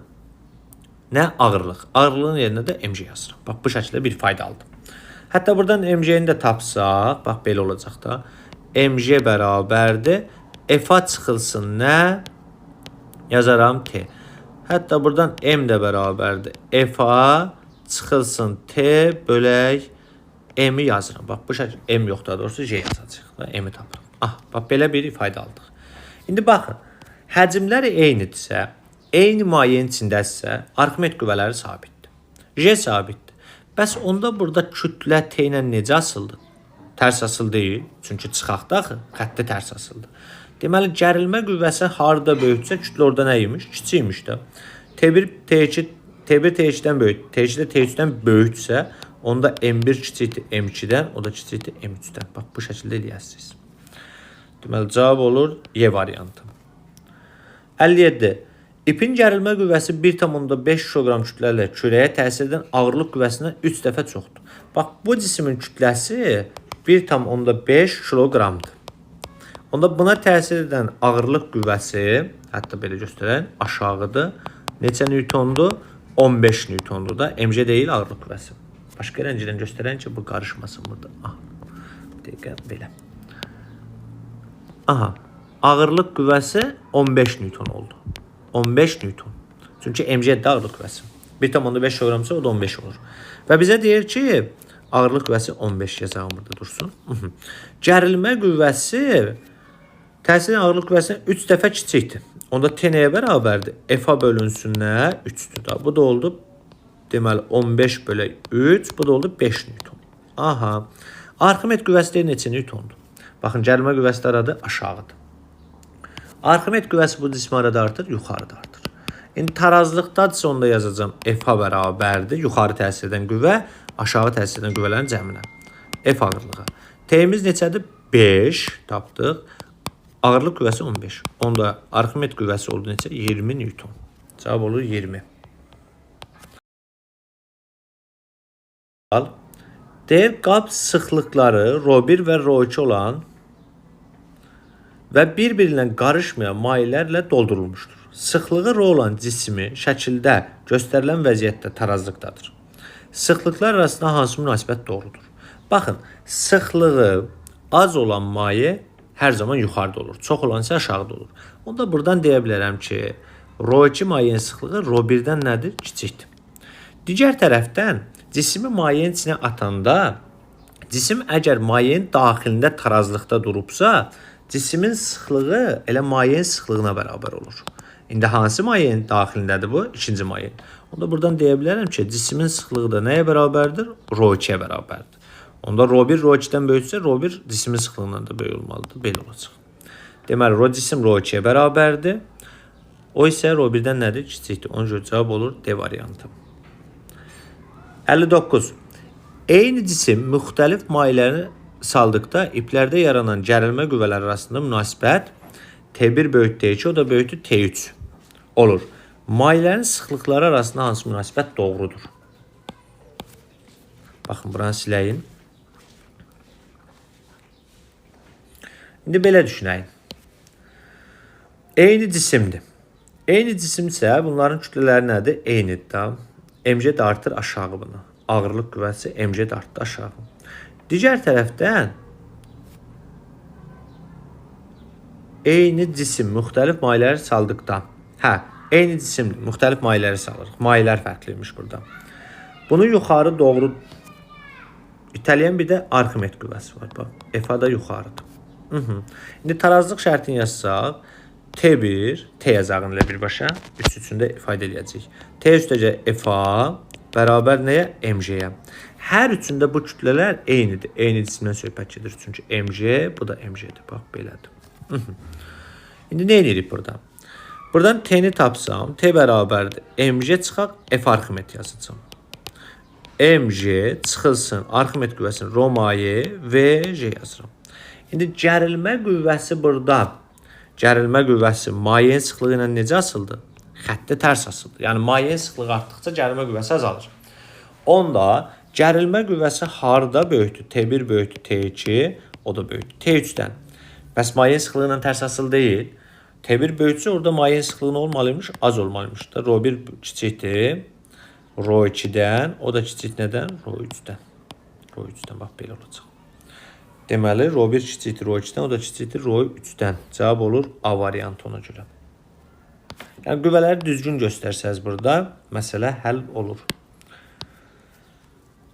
nə ağırlıq? Ağırlığın yerinə də mg yazırıq. Bax, bu şəkildə bir fayda aldım. Hətta buradan mg'ni də tapsaq, bax, belə olacaq da. Mg bərabərdir F-a çıxılsın nə? Yazaram T. Hətta buradan M də bərabərdir F-a çıxılsın T bölək M-i yazıram. Bax, bu şəkildə M yoxdur, doğrusu J yazacaq. M-i tapırıq. Bax, belə bir ifadə aldıq. İndi baxın, həcmləri eynidirsə, eyni mayenin içindəsə, Arximet qüvvələri sabitdir. J sabitdir. Bəs onda burada kütlə T ilə necə asıldır? Tərs asıl deyil. Çünki çıxaqda axı, xətti tərs asıldır. Deməli, gərilmə qüvvəsi harda böyüksə, kütlə orada nə imiş? Kiçiymiş də. T1 T2-dən böyük, T2 də T3-dən böyüksə, onda M1 kiçikdir M2-dən, o da kiçikdir M3-dən. Bax, bu şəkildə eləyəsiniz. Deməli, cavab olur Y variantı. 57. İpin gərilmə qüvvəsi 1,5 kiloqram kütlələ kürəyə təsir edən ağırlıq qüvvəsindən 3 dəfə çoxdur. Bax, bu cismin kütləsi 1,5 kiloqramdır. Onda buna təsir edən ağırlıq qüvvəsi, hətta belə göstərən, aşağıdır. Neçə newtondur? 15 newtondur da. mg deyil ağırlıq qüvvəsi. Başqa rəngdən göstərən ki, bu qarışmasın burada. Bir dəqiqə, belə. Ağırlıq qüvvəsi 15 newton oldu. 15 newton. Çünki mg də ağırlıq qüvvəsi. 1,5 kilogramsa o da 15 olur. Və bizə deyir ki, ağırlıq qüvvəsi 15 yazağım burada dursun. Gərilmə qüvvəsi təsirin ağırlıq qüvvəsindən 3 dəfə kiçikdir. Onda T nəyə bərabərdir? F-a bölünsün nə? 3-dür da. Bu da oldu, deməli, 15 bölək 3. Bu da oldu 5 newton. Arximet qüvvəsi deyir neçə newtondur? Baxın, gərilmə qüvvəsi də aradı, aşağıdır. Arximet qüvvəsi bu cismi arada artır, yuxarıda artır. İndi tarazlıqdadırsa onda yazacağım F-a bərabərdir. Yuxarı təsir edən qüvvə, aşağı təsir edən qüvvələrin cəminə. F ağırlığı. T-imiz neçədir? 5 tapdıq. Ağırlıq qüvvəsi 15. Onda Arximet qüvvəsi oldu neçə? 20 newton. Cavab olur 20. Deyir, qab sıxlıqları Rho1 və Rho2 olan və bir-birinə qarışmayan mayelərlə doldurulmuşdur. Sıxlığı Rho olan cismi şəkildə göstərilən vəziyyətdə tarazlıqdadır. Sıxlıqlar arasında hansı münasibət doğrudur? Baxın, sıxlığı az olan maye hər zaman yuxarıda olur. Çox olan isə aşağıda olur. Onda buradan deyə bilərəm ki, ρ2 mayenin sıxlığı ρ1-dən nədir? Kiçikdir. Digər tərəfdən cismi mayenin içinə atanda cisim əgər mayenin daxilində tarazlıqda durubsa, cismin sıxlığı elə mayenin sıxlığına bərabər olur. İndi hansı mayenin daxilindədir bu? İkinci mayenin. Onda buradan deyə bilərəm ki, cismin sıxlığı da nəyə bərabərdir? ρ2-yə bərabərdir. Onda ρ1 ρ2-dən böyüksə, ρ1 cismin sıxlığından da böyük olmalıdır. Belə olacaq. Deməli, cisim ρ2-yə bərabərdir. O isə ρ1-dən nədir? Kiçikdir. Onun görə cavab olur D variantı. 59. Eyni cisim müxtəlif mayeləri saldıqda iplərdə yaranan gərilmə qüvvələri arasında münasibət T1 böyük T2, o da böyükdür T3 olur. Mayələrin sıxlıqları arasında hansı münasibət doğrudur? Baxın, buranı siləyim. İndi belə düşünəyin. Eyni cisimdir. Eyni cisim isə bunların kütlələri nədir? Eynidir. mg də artır aşağı bunu. Ağırlıq qüvvəsi mg də artdı aşağı. Digər tərəfdən eyni cisim müxtəlif mayeləri saldıqda, eyni cisimdir, müxtəlif mayeləri salırıq. Mayelər fərqliymiş burada. Bunu yuxarı doğru itələyən bir də Arximet qüvvəsi var. Bax, F da yuxarıdır. İndi tarazlıq şərtini yazsaq, T1, T yazağını ilə birbaşa, üst üçündə ifadə edəcəyik. T üstəcə FA bərabər nəyə? mg-yə. Hər üçündə bu kütlələr eynidir. Eyni cisimdən söhbət gedir. Çünki mg, bu da mg-dir. Bax, belədir. İndi nə edirik burada? Buradan T-ni tapsam, T bərabərdir. mg çıxaq, F Arximet yazacağım. mg çıxılsın, Arximet qüvvəsinin ρ maye, V, J yazıram. İndi gərilmə qüvvəsi burada. Gərilmə qüvvəsi mayenin sıxlığı ilə necə asıldı? Xəttdə tərs asıldı. Yəni, mayenin sıxlığı artdıqca gərilmə qüvvəsi azalır. Onda gərilmə qüvvəsi harda böyükdür? T1 böyükdür T2, o da böyükdür T3-dən. Bəs mayenin sıxlığı ilə tərs asılı deyil. T1 böyüksə orada mayenin sıxlığı nə olmalıymış? Az olmalıymış da. ρ1 kiçikdir ρ2-dən, o da kiçik nədən? ρ3-dən. ρ3-dən, bax, belə olacaq. Deməli, ρ1 kiçikdir ρ2-dən, o da kiçikdir ρ3-dən. Cavab olur A variantı ona görə. Yəni, qüvvələri düzgün göstərsəz burada, məsələ həll olur.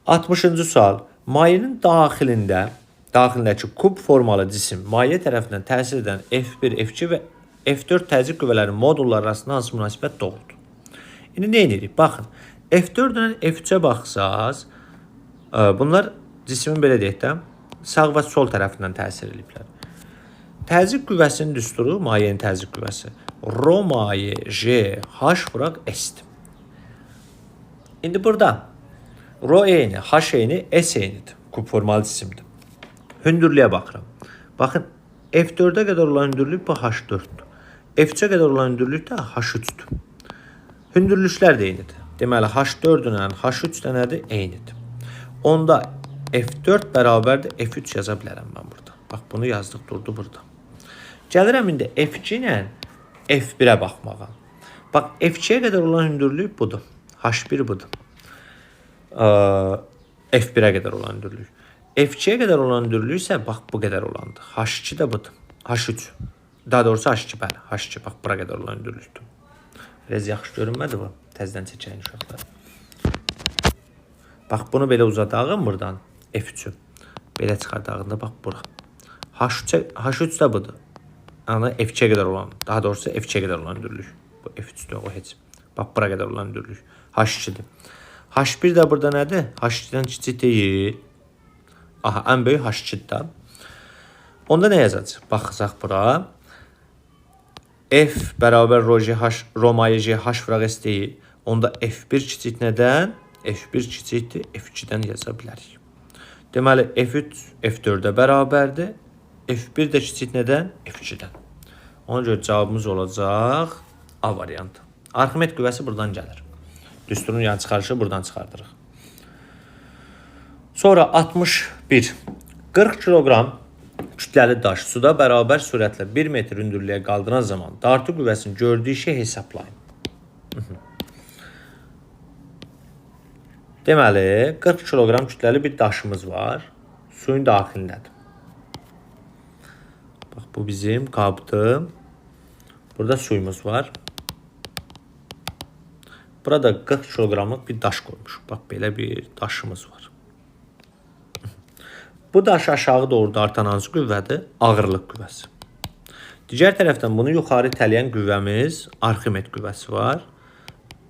60-cı sual. Mayenin daxilindəki kub formalı cisim maye tərəfindən təsir edən F1, F2 və F4 təzyiq qüvvələrinin modulları arasında hansı münasibət doğrudur? İndi nə edirik? Baxın, F4-dən F3-ə baxsaz, bunlar cismin belə deyək də, sağ və sol tərəfindən təsir ediblər. Təzyiq qüvvəsinin düsturu, mayenin təzyiq qüvvəsi, ρ maye, J, H vuraq S-dir. İndi burada ρ eyni, H eyni, S eynidir. Kub formalı cisimdir. Hündürlüyə baxıram. Baxın, F4-ə qədər olan hündürlük bu H4-dür. F3-ə qədər olan hündürlük də H3-dür. Hündürlüklər də eynidir. Deməli, H4-lə H3 də nədir? Eynidir. Onda F4 bərabərdir F3 yaza bilərəm mən burada. Bax, bunu yazdıq, durdu burada. Gəlirəm indi F2 ilə F1-ə baxmağa. Bax, F2-yə qədər olan hündürlük budur. H1 budur. F1-ə qədər olan hündürlük. F2-yə qədər olan hündürlük isə bax, bu qədər olandır. H2 də budur. H3. Daha doğrusu H2, bəli. H2, bax, bura qədər olan hündürlükdür. Biraz yaxşı görünmədi bu. Təzdən çəkəyin uşaqlar. Bax, bunu belə uzadağım buradan. F3-ü. Belə çıxardağında bax, bura. H3 də budur. Yəni, F2-yə qədər olan, daha doğrusu F2-yə qədər olan hündürlük. Bu F3-dür, o heç. Bax, bura qədər olan hündürlük. H2-dir. H1 də burada nədir? H2-dən kiçik deyil. Aha, ən böyük H2-dir da. Onda nə yazacaq? Baxacaq bura. F bərabər ρ maye J H vuraq S deyil. Onda F1 kiçik nədən? F1 kiçikdir, F2-dən yaza bilərik. Deməli, F3 F4-ə bərabərdir. F1 də kiçik nədən? F2-dən. Ona görə cavabımız olacaq A variantı. Arximet qüvvəsi buradan gəlir. Düsturun yan çıxarışı buradan çıxardırıq. Sonra 61. 40 kilogram kütləli daş suda bərabər sürətlə 1 metr hündürlüyə qaldıran zaman dartı qüvvəsinin gördüyü şey hesablayın. Deməli, 40 kilogram kütləli bir daşımız var. Suyun daxilindədir. Bax, bu bizim qabdır. Burada suyumuz var. Burada 40 kilogramlıq bir daş qoymuşuq. Bax, belə bir daşımız var. Bu daş aşağı doğru dartan hansı qüvvədir? Ağırlıq qüvvəsi. Digər tərəfdən bunu yuxarı itələyən qüvvəmiz Arximet qüvvəsi var.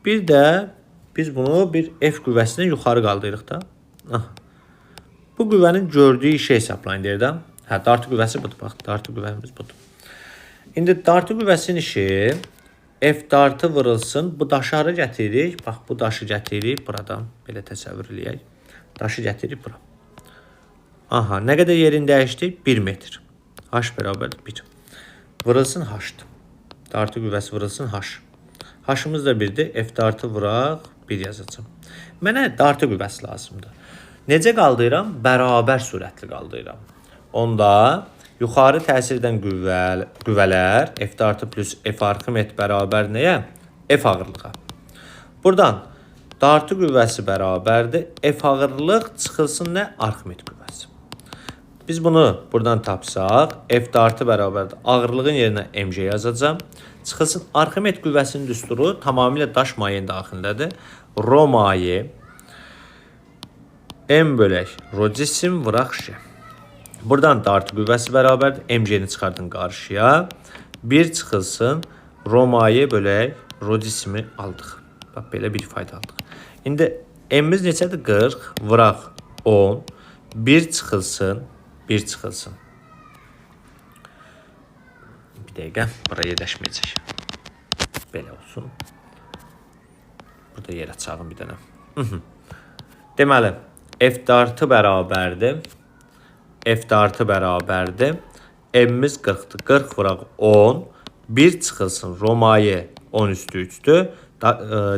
Bir də biz bunu bir F qüvvəsindən yuxarı qaldırırıq da. Bu qüvvənin gördüyü işi hesablayın deyir də. Dartı qüvvəsi budur. Bax, dartı qüvvəmiz budur. İndi dartı qüvvəsinin işi F dartı vurulsun. Bu daşı hara gətiririk? Bax, bu daşı gətiririk buradan. Belə təsəvvür eləyək. Daşı gətiririk bura. Aha, nə qədər yerini dəyişdik? 1 metr. H bərabərdir 1. Vurulsun H-dır. Dartı qüvvəsi vurulsun H. H-ımız da 1-dir. F dartı vuraq 1 yazacağım. Mənə dartı qüvvəsi lazımdır. Necə qaldırıram? Bərabər sürətli qaldırıram. Onda yuxarı təsir edən qüvvələr F dartı plus F Arximet bərabər nəyə? F ağırlığa. Buradan dartı qüvvəsi bərabərdir. F ağırlıq çıxılsın nə? Arximet qüvvəsi. Biz bunu buradan tapsaq, F dartı bərabərdir. Ağırlığın yerinə mg yazacağım. Çıxılsın Arximet qüvvəsinin düsturu tamamilə daş mayenin daxilindədir. Rho maye m bölək rho cisim vuraq j. Buradan dartı qüvvəsi bərabərdir. Mg'ni çıxardın qarşıya. 1 çıxılsın rho maye bölək rho cisimi aldıq. Bax, belə bir ifadə aldıq. İndi m'imiz neçədir? 40 vuraq 10. 1 çıxılsın. 1 çıxılsın. Bir dəqiqə, buraya yerləşməyəcək. Belə olsun. Burada yer açalım bir dənə. Deməli, F dartı bərabərdir. F dartı bərabərdir. M'imiz 40'dır. 40 vuraq 10. 1 çıxılsın. Rho maye 10 üstü 3'dür.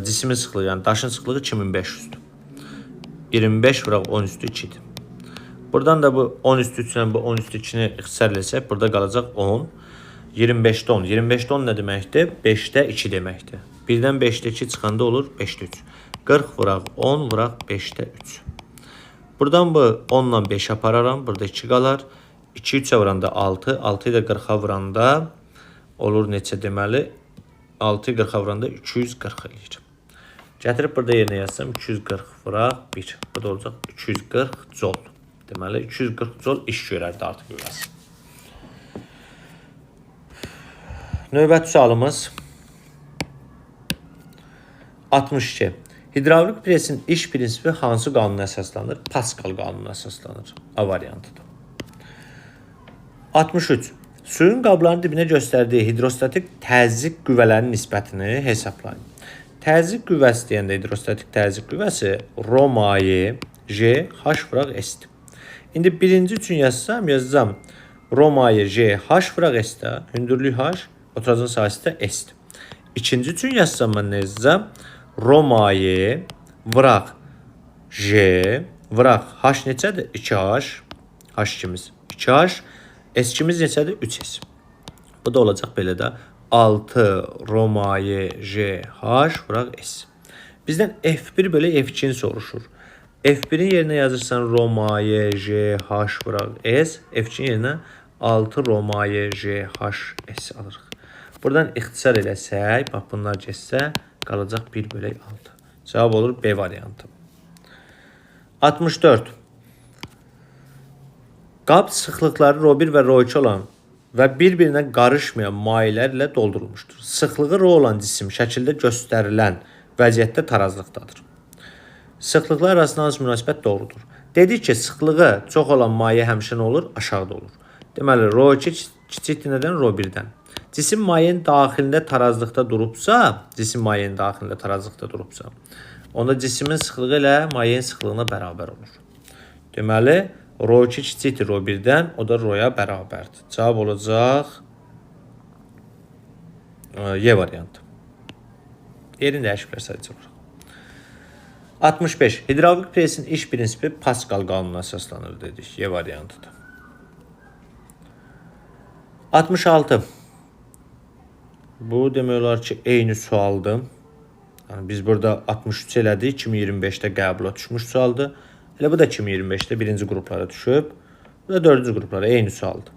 Cismin sıxlığı, yəni daşın sıxlığı 2500'dür. 25 vuraq 10 üstü 2'dir. Buradan da bu 10 üstü 3 ilə bu 10 üstü 2'ni ixtisar etsək, burada qalacaq 10. 25'də 10. 25'də 10 nə deməkdir? 5'də 2 deməkdir. 1-dən 5'də 2 çıxanda olur 5'də 3. 40 vuraq 10 vuraq 5'də 3. Buradan bu 10 ilə 5 apararam. Burada 2 qalar. 2 3'ə vuranda 6. 6'yı da 40'a vuranda olur neçə deməli? 6'yı 40'a vuranda 240 eləyir. Gətirib burada yerinə yazsam 240 vuraq 1. Bu da olacaq 240 joule. Deməli 240 joule iş görər dartı qüvvəsi. Növbəti sualımız 62. Hidravlik presin iş prinsipi hansı qanuna əsaslanır? Pascal qanununa əsaslanır. A variantıdır. 63. Suyun qabların dibinə göstərdiyi hidrostatik təzyiq qüvvələrinin nisbətini hesablayın. Təzyiq qüvvəsi deyəndə hidrostatik təzyiq qüvvəsi rho maye J H vuraq S-dir. İndi birinci üçün yazacağım rho maye J H vuraq S-də, hündürlük H, oturacaq sahəsi də S-dir. İkinci üçün yazsam mən nə yazacağım? Rho maye vuraq J vuraq H neçədir? 2H. H2'miz 2H. S2'miz neçədir? 3S. Bu da olacaq belə də 6 rho maye J H vuraq S. Bizdən F1 bölü F2'ni soruşur. F1'in yerinə yazırsan rho maye J H vuraq S. F2'in yerinə 6 rho maye J H S alırıq. Buradan ixtisar eləsək, bax bunlar geçsə, qalacaq 1 bölü 6. Cavab olur B variantı. 64. Qab sıxlıqları rho1 və rho2 olan və bir-birinə qarışmayan mayelərlə doldurulmuşdur. Sıxlığı rho olan cisim şəkildə göstərilən vəziyyətdə tarazlıqdadır. Sıxlıqlar arasında hansı münasibət doğrudur? Dedik ki, sıxlığı çox olan maye həmişə nə olur? Aşağıda olur. Deməli, rho2 kiçikdir nədən? Rho1-dən. Cisim mayenin daxilində tarazlıqda durubsa, onda cismin sıxlığı ilə mayenin sıxlığına bərabər olur. Deməli, rho2 kiçikdir rho1-dən, o da rhoya bərabərdir. Cavab olacaq Y variantı. Yerin dəyişiklər sadəcə olaraq. 65. Hidravlik presin iş prinsipi Pascal qanununa əsaslanır dedik. Y variantıdır. 66. Bu demək olar ki, eyni sualdır. Yəni, biz burada 63 elədik. 2025'də qəbula düşmüş sualdır. Elə bu da 2025'də birinci qruplara düşüb. Bu da dördüncü qruplara eyni sualdır.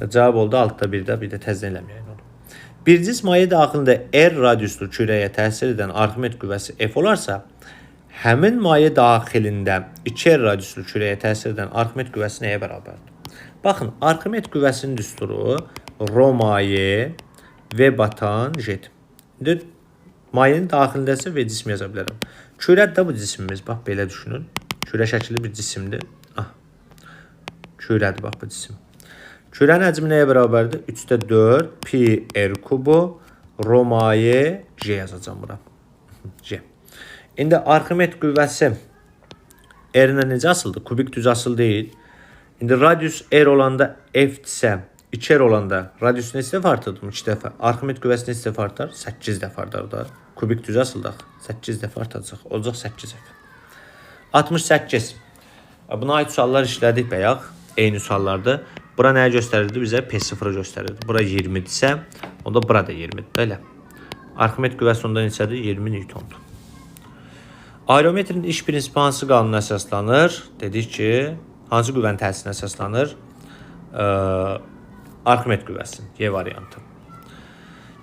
Cavab oldu altta bir də təzdən eləməyək onu. Bir cism maye daxilində R radiuslu kürəyə təsir edən Arximet qüvvəsi F olarsa, həmin maye daxilində 2R radiuslu kürəyə təsir edən Arximet qüvvəsi nəyə bərabərdir? Baxın, Arximet qüvvəsinin düsturu Rho maye V batan jet. İndi mayenin daxilindəsə V cismi yaza bilərəm. Kürədir də bu cismimiz. Bax, belə düşünün. Kürə şəkilli bir cisimdir. Kürədir, bax bu cisim. Kürənin həcmi nəyə bərabərdir? 3/4 pi r kubu Rho maye J yazacağım bura. J. İndi Arximet qüvvəsi R-nə necə asıldı? Kubik düz asıl deyil. İndi radius R olanda F-dirsə, 2R olanda radius neçə dəfə artırdım? 2 dəfə. Arximet qüvvəsi neçə dəfə artar? 8 dəfə artar da. Kubik düz asıldaq. 8 dəfə artacaq. Olacaq 8 dəfə. 68. Buna aid suallar işlədik bayaq. Eyni suallardır. Bura nəyə göstərirdi? Bizə P0 göstərirdi. Bura 20-dirsə, onda bura da 20-dir. Belə. Arximet qüvvəsi onda neçədir? 20 Newtondur. Aerometrin iş prinsipi hansı qanuna əsaslanır? Dedik ki, hansı qüvvənin təsirinə əsaslanır? Arximet qüvvəsinin Y variantı.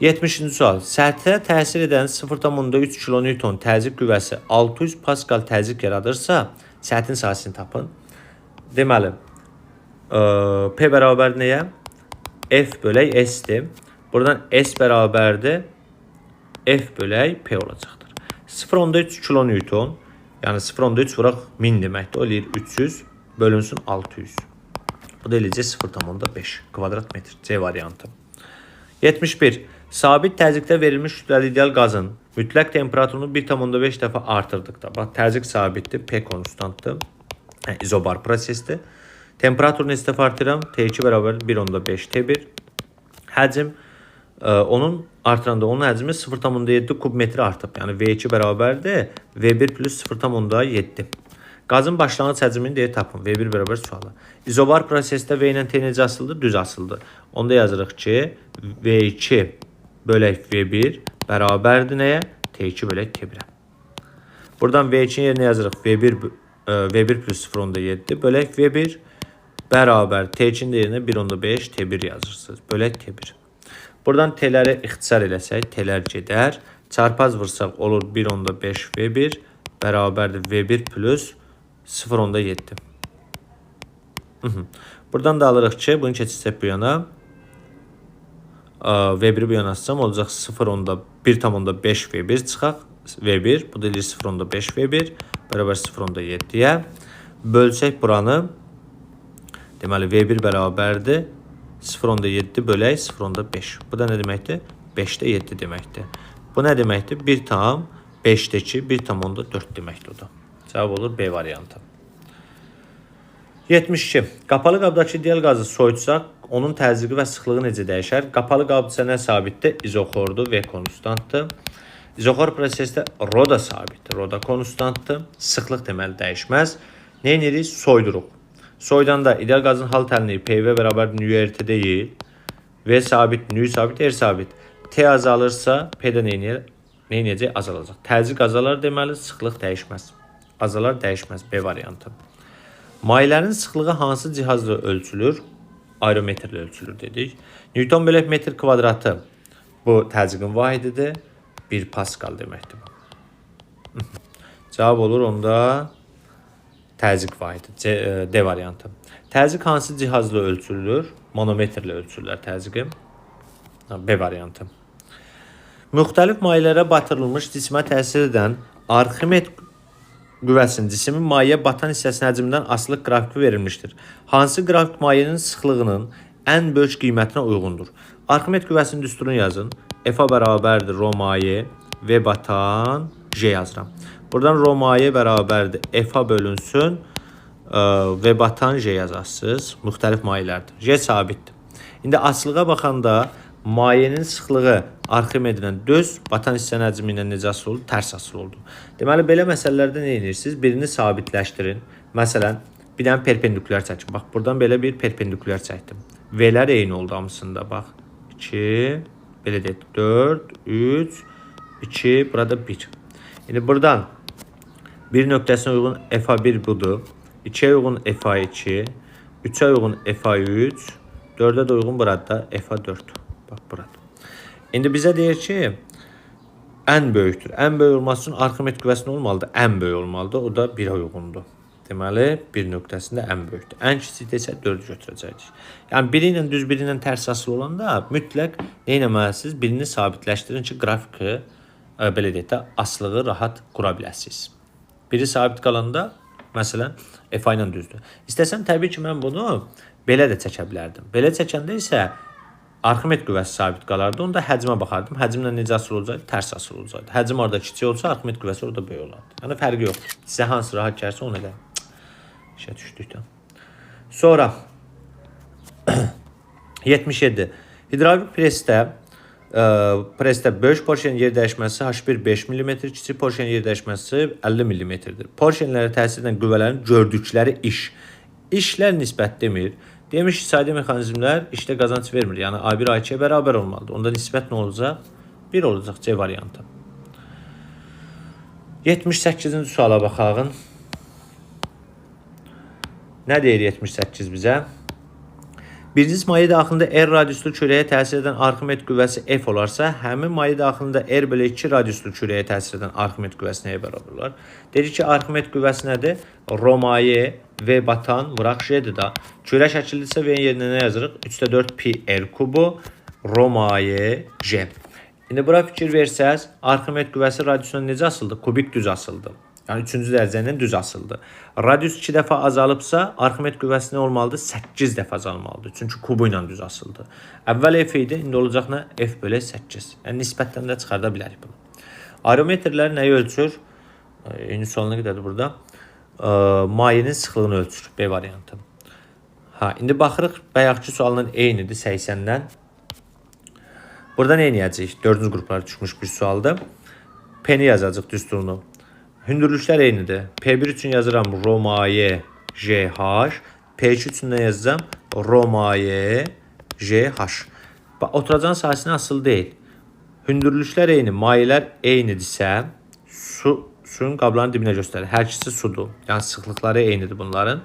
70-ci sual. Səthə təsir edən 0,3 kN təzyiq qüvvəsi 600 Pascal təzyiq yaradırsa, səthin sahəsini tapın. Deməli, P bərabər nəyə? F bölək S-dir. Buradan S bərabərdir. F bölək P olacaqdır. 0,3 kN, yəni 0,3 vuraq 1000 deməkdir. O eləyir 300 bölünsün 600. Bu da eləyəcək 0,5 kvadrat metr. C variantı. 71. Sabit təzyiqdə verilmiş kütləli ideal qazın mütləq temperaturunu 1,5 dəfə artırdıqda. Bax, təzyiq sabitdir, P konstantdır. İzobar prosesdir. Temperatur neçə dəfə artıram? T2 bərabər 1,5 T1. Həcm onun artıranda onun həcmi 0,7 kub metri artıb. Yəni V2 bərabərdir V1 plus 0,7. Qazın başlanğıc həcmini deyə tapın. V1 bərabər suala. İzobar prosesdə V ilə T necə asıldı? Düz asıldı. Onda yazırıq ki, V2 bölək V1 bərabərdir nəyə? T2 bölək T1. Buradan V2-nin yerinə yazırıq V1 plus 0,7 bölək V1 bərabər T2-nin yerinə 1,5 T1 yazırsınız. Bölək T1. Buradan T-ləri ixtisar eləsək, T-lər gedər. Çarpaz vursaq olur 1,5 V1 bərabərdir V1 plus 0,7. Buradan da alırıq ki, bunu keçirsək bu yana. V1-i bu yana açsam olacaq 1,5 V1 çıxaq. V1, bu da eləyir 0,5 V1 bərabər 0,7-yə. Bölsək buranı. Deməli, V1 bərabərdir 0,7 bölək 0,5. Bu da nə deməkdir? 5-də 7 deməkdir. Bu nə deməkdir? 1,5-dəki 1,4 deməkdir o da. Cavab olur B variantı. 72. Qapalı qabdakı ideal qazı soyutsaq, onun təzyiqi və sıxlığı necə dəyişər? Qapalı qabdırsa nə sabitdir? İzoxordur, V konstantdır. İzoxor prosesdə Rho da sabitdir, Rho da konstantdır. Sıxlıq deməli dəyişməz. Nə edirik? Soyduruq. Soydanda ideal qazın hal təlini PV bərabər nÜRT deyil. V sabit, nÜ sabit, R sabit. T azalırsa P-də nə edəcək? Azalacaq. Təzyiq azalar deməli, sıxlıq dəyişməz. Azalar dəyişməz. B variantı. Mayələrin sıxlığı hansı cihazla ölçülür? Aerometrlə ölçülür dedik. Newton bölək metr kvadratı bu təzyiqin vahididir. 1 Pascal deməkdir bu. Cavab olur onda təzyiq vahidi. D variantı. Təzyiq hansı cihazla ölçülür? Manometrlə ölçürlər təzyiqi. B variantı. Müxtəlif mayelərə batırılmış cismə təsir edən Arximet qüvvəsinin cismin mayeyə batan hissəsinin həcmindən asılıq qrafiki verilmişdir. Hansı qrafik mayenin sıxlığının ən böyük qiymətinə uyğundur? Arximet qüvvəsinin düsturunu yazın. F-a bərabərdir Rho maye, V batan, J yazıram. Buradan Rho maye bərabərdir F-a bölünsün, V batan, J yazarsınız. Müxtəlif mayelərdir. J sabitdir. İndi asılığa baxanda mayenin sıxlığı Arximedlə düz, batan hissənin həcmi ilə necə asılı oldu? Tərs asılı oldu. Deməli, belə məsələlərdə nə edirsiniz? Birini sabitləşdirin. Məsələn, bir dənə perpendikülər çəkin. Bax, buradan belə bir perpendikülər çəkdim. V-lər eyni oldu hamısında. Bax, 2, belə deyək, 4, 3, 2, burada 1. İndi buradan bir nöqtəsinə uyğun FA1 budur. 2'ye uyğun FA2, 3'e uyğun FA3, 4'e də uyğun burada F-a 4. Bax burada. İndi bizə deyir ki, ən böyükdür. Ən böyük olması üçün Arximet qüvvəsi nə olmalıdır? Ən böyük olmalıdır. O da 1'ə uyğundur. Deməli, 1 nöqtəsində ən böyükdür. Ən kiçikdə isə 4'ü götürəcəyik. Yəni, biri ilə düz, biri ilə tərs asılı olanda mütləq nə etməlisiniz? Birini sabitləşdirin ki, qrafiki, belə deyək də, asılığı rahat qura biləsiniz. Biri sabit qalanda, məsələn, F ilə düzdür. İstəsəm, təbii ki, mən bunu belə də çəkə bilərdim. Belə çəkəndə isə Arximet qüvvəsi sabit qalardı. Onda həcmə baxardım. Həcmlə necə asılı olacaqdı? Tərs asılı olacaqdı. Həcm orada kiçik olsa, Arximet qüvvəsi orada böyük olardı. Yəni, fərqi yoxdur. Sizə hansı rahat gəlsə, onu edin. İşə düşdükdən. Sonra 77. Hidravlik presdə böyük porşenin yer dəyişməsi H1 5 mm, kiçik porşenin yer dəyişməsi 50 mm-dir. Porşenlərə təsir edən qüvvələrin gördükləri iş. İşlər nisbət demir. Demiş ki, iqtisadi mexanizmlər işdə qazanc vermir. Yəni, A1 A2-yə bərabər olmalıdır. Onda nisbət nə olacaq? 1 olacaq C variantı. 78-ci suala baxağın. Nə deyir 78 bizə? Birinci maye daxilində R radiuslu kürəyə təsir edən Arximet qüvvəsi F olarsa, həmin maye daxilində R/2 radiuslu kürəyə təsir edən Arximet qüvvəsi nəyə bərabər olar? Dedik ki, Arximet qüvvəsi nədir? Rho maye, V batan, vuraq J'dir da. Kürə şəkildirsə V yerinə nə yazırıq? 3/4 pi R kubu, Rho maye, J. İndi bura fikir versəz, Arximet qüvvəsi radiusuna necə asıldı? Kubik düz asıldı. Yəni 3-cü dərəcə ilə düz asıldı. Radius 2 dəfə azalıbsa, Arximet qüvvəsi nə olmalıdır? 8 dəfə azalmalıdır. Çünki kubu ilə düz asıldı. Əvvəl F idi, indi olacaq nə? F bölü 8. Yəni nisbətdən də çıxarda bilərik bunu. Aerometrlər nəyi ölçür? Eyni sualına qədərdir burada. Mayenin sıxlığını ölçür. B variantı. İndi baxırıq, bayaqki sualın eynidir 80-dən. Burada nə edəcəyik? 4-cü qruplara düşmüş bir sualdır. P-ni yazacaq düsturunu. Hündürlüklər eynidir. P1 üçün yazıram Rho maye JH. P2 üçün nə yazacağım? Rho maye JH. Oturacağın sahəsinə asılı deyil. Hündürlüklər eyni, mayələr eynidirsə, suyun qablarının dibinə göstərir. Hər ikisi sudur. Yəni sıxlıqları eynidir bunların.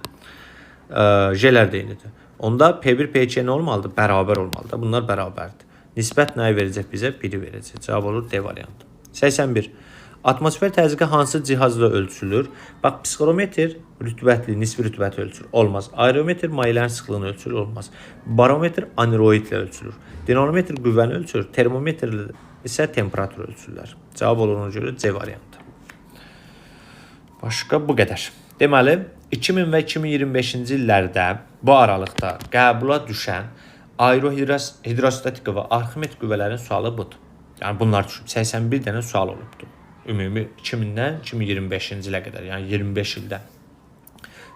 J'lər də eynidir. Onda P1, P2 nə olmalıdır? Bərabər olmalıdır. Bunlar bərabərdir. Nisbət nəyi verəcək bizə? 1'i verəcək. Cavab olur D variantı. 81. Atmosfer təzyiqi hansı cihazla ölçülür? Bax, psixrometr rütubətli, nisbi rütubət ölçülür. Olmaz. Aerometr mayələrin sıxlığını ölçülür. Olmaz. Barometr aneroidlə ölçülür. Dinamometr qüvvəni ölçülür. Termometr isə temperatur ölçülürlər. Cavab olduğuna görə C variantı. Başqa bu qədər. Deməli, 2000 və 2025-ci illərdə bu aralıqda qəbula düşən aerohidrostatika və Arximet qüvvələrin sualı budur. Yəni, bunlar düşüb. 81 dənə sual olubdur. Ümumi 2000-dən 2025-ci ilə qədər, yəni 25 ildə.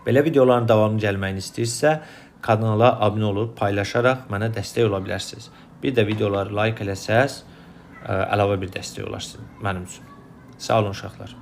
Belə videoların davamlı gəlməyini istəyirsə, kanala abunə olub, paylaşaraq mənə dəstək ola bilərsiniz. Bir də videoları like eləsəz, əlavə bir dəstək olarsınız mənim üçün. Sağ olun uşaqlar.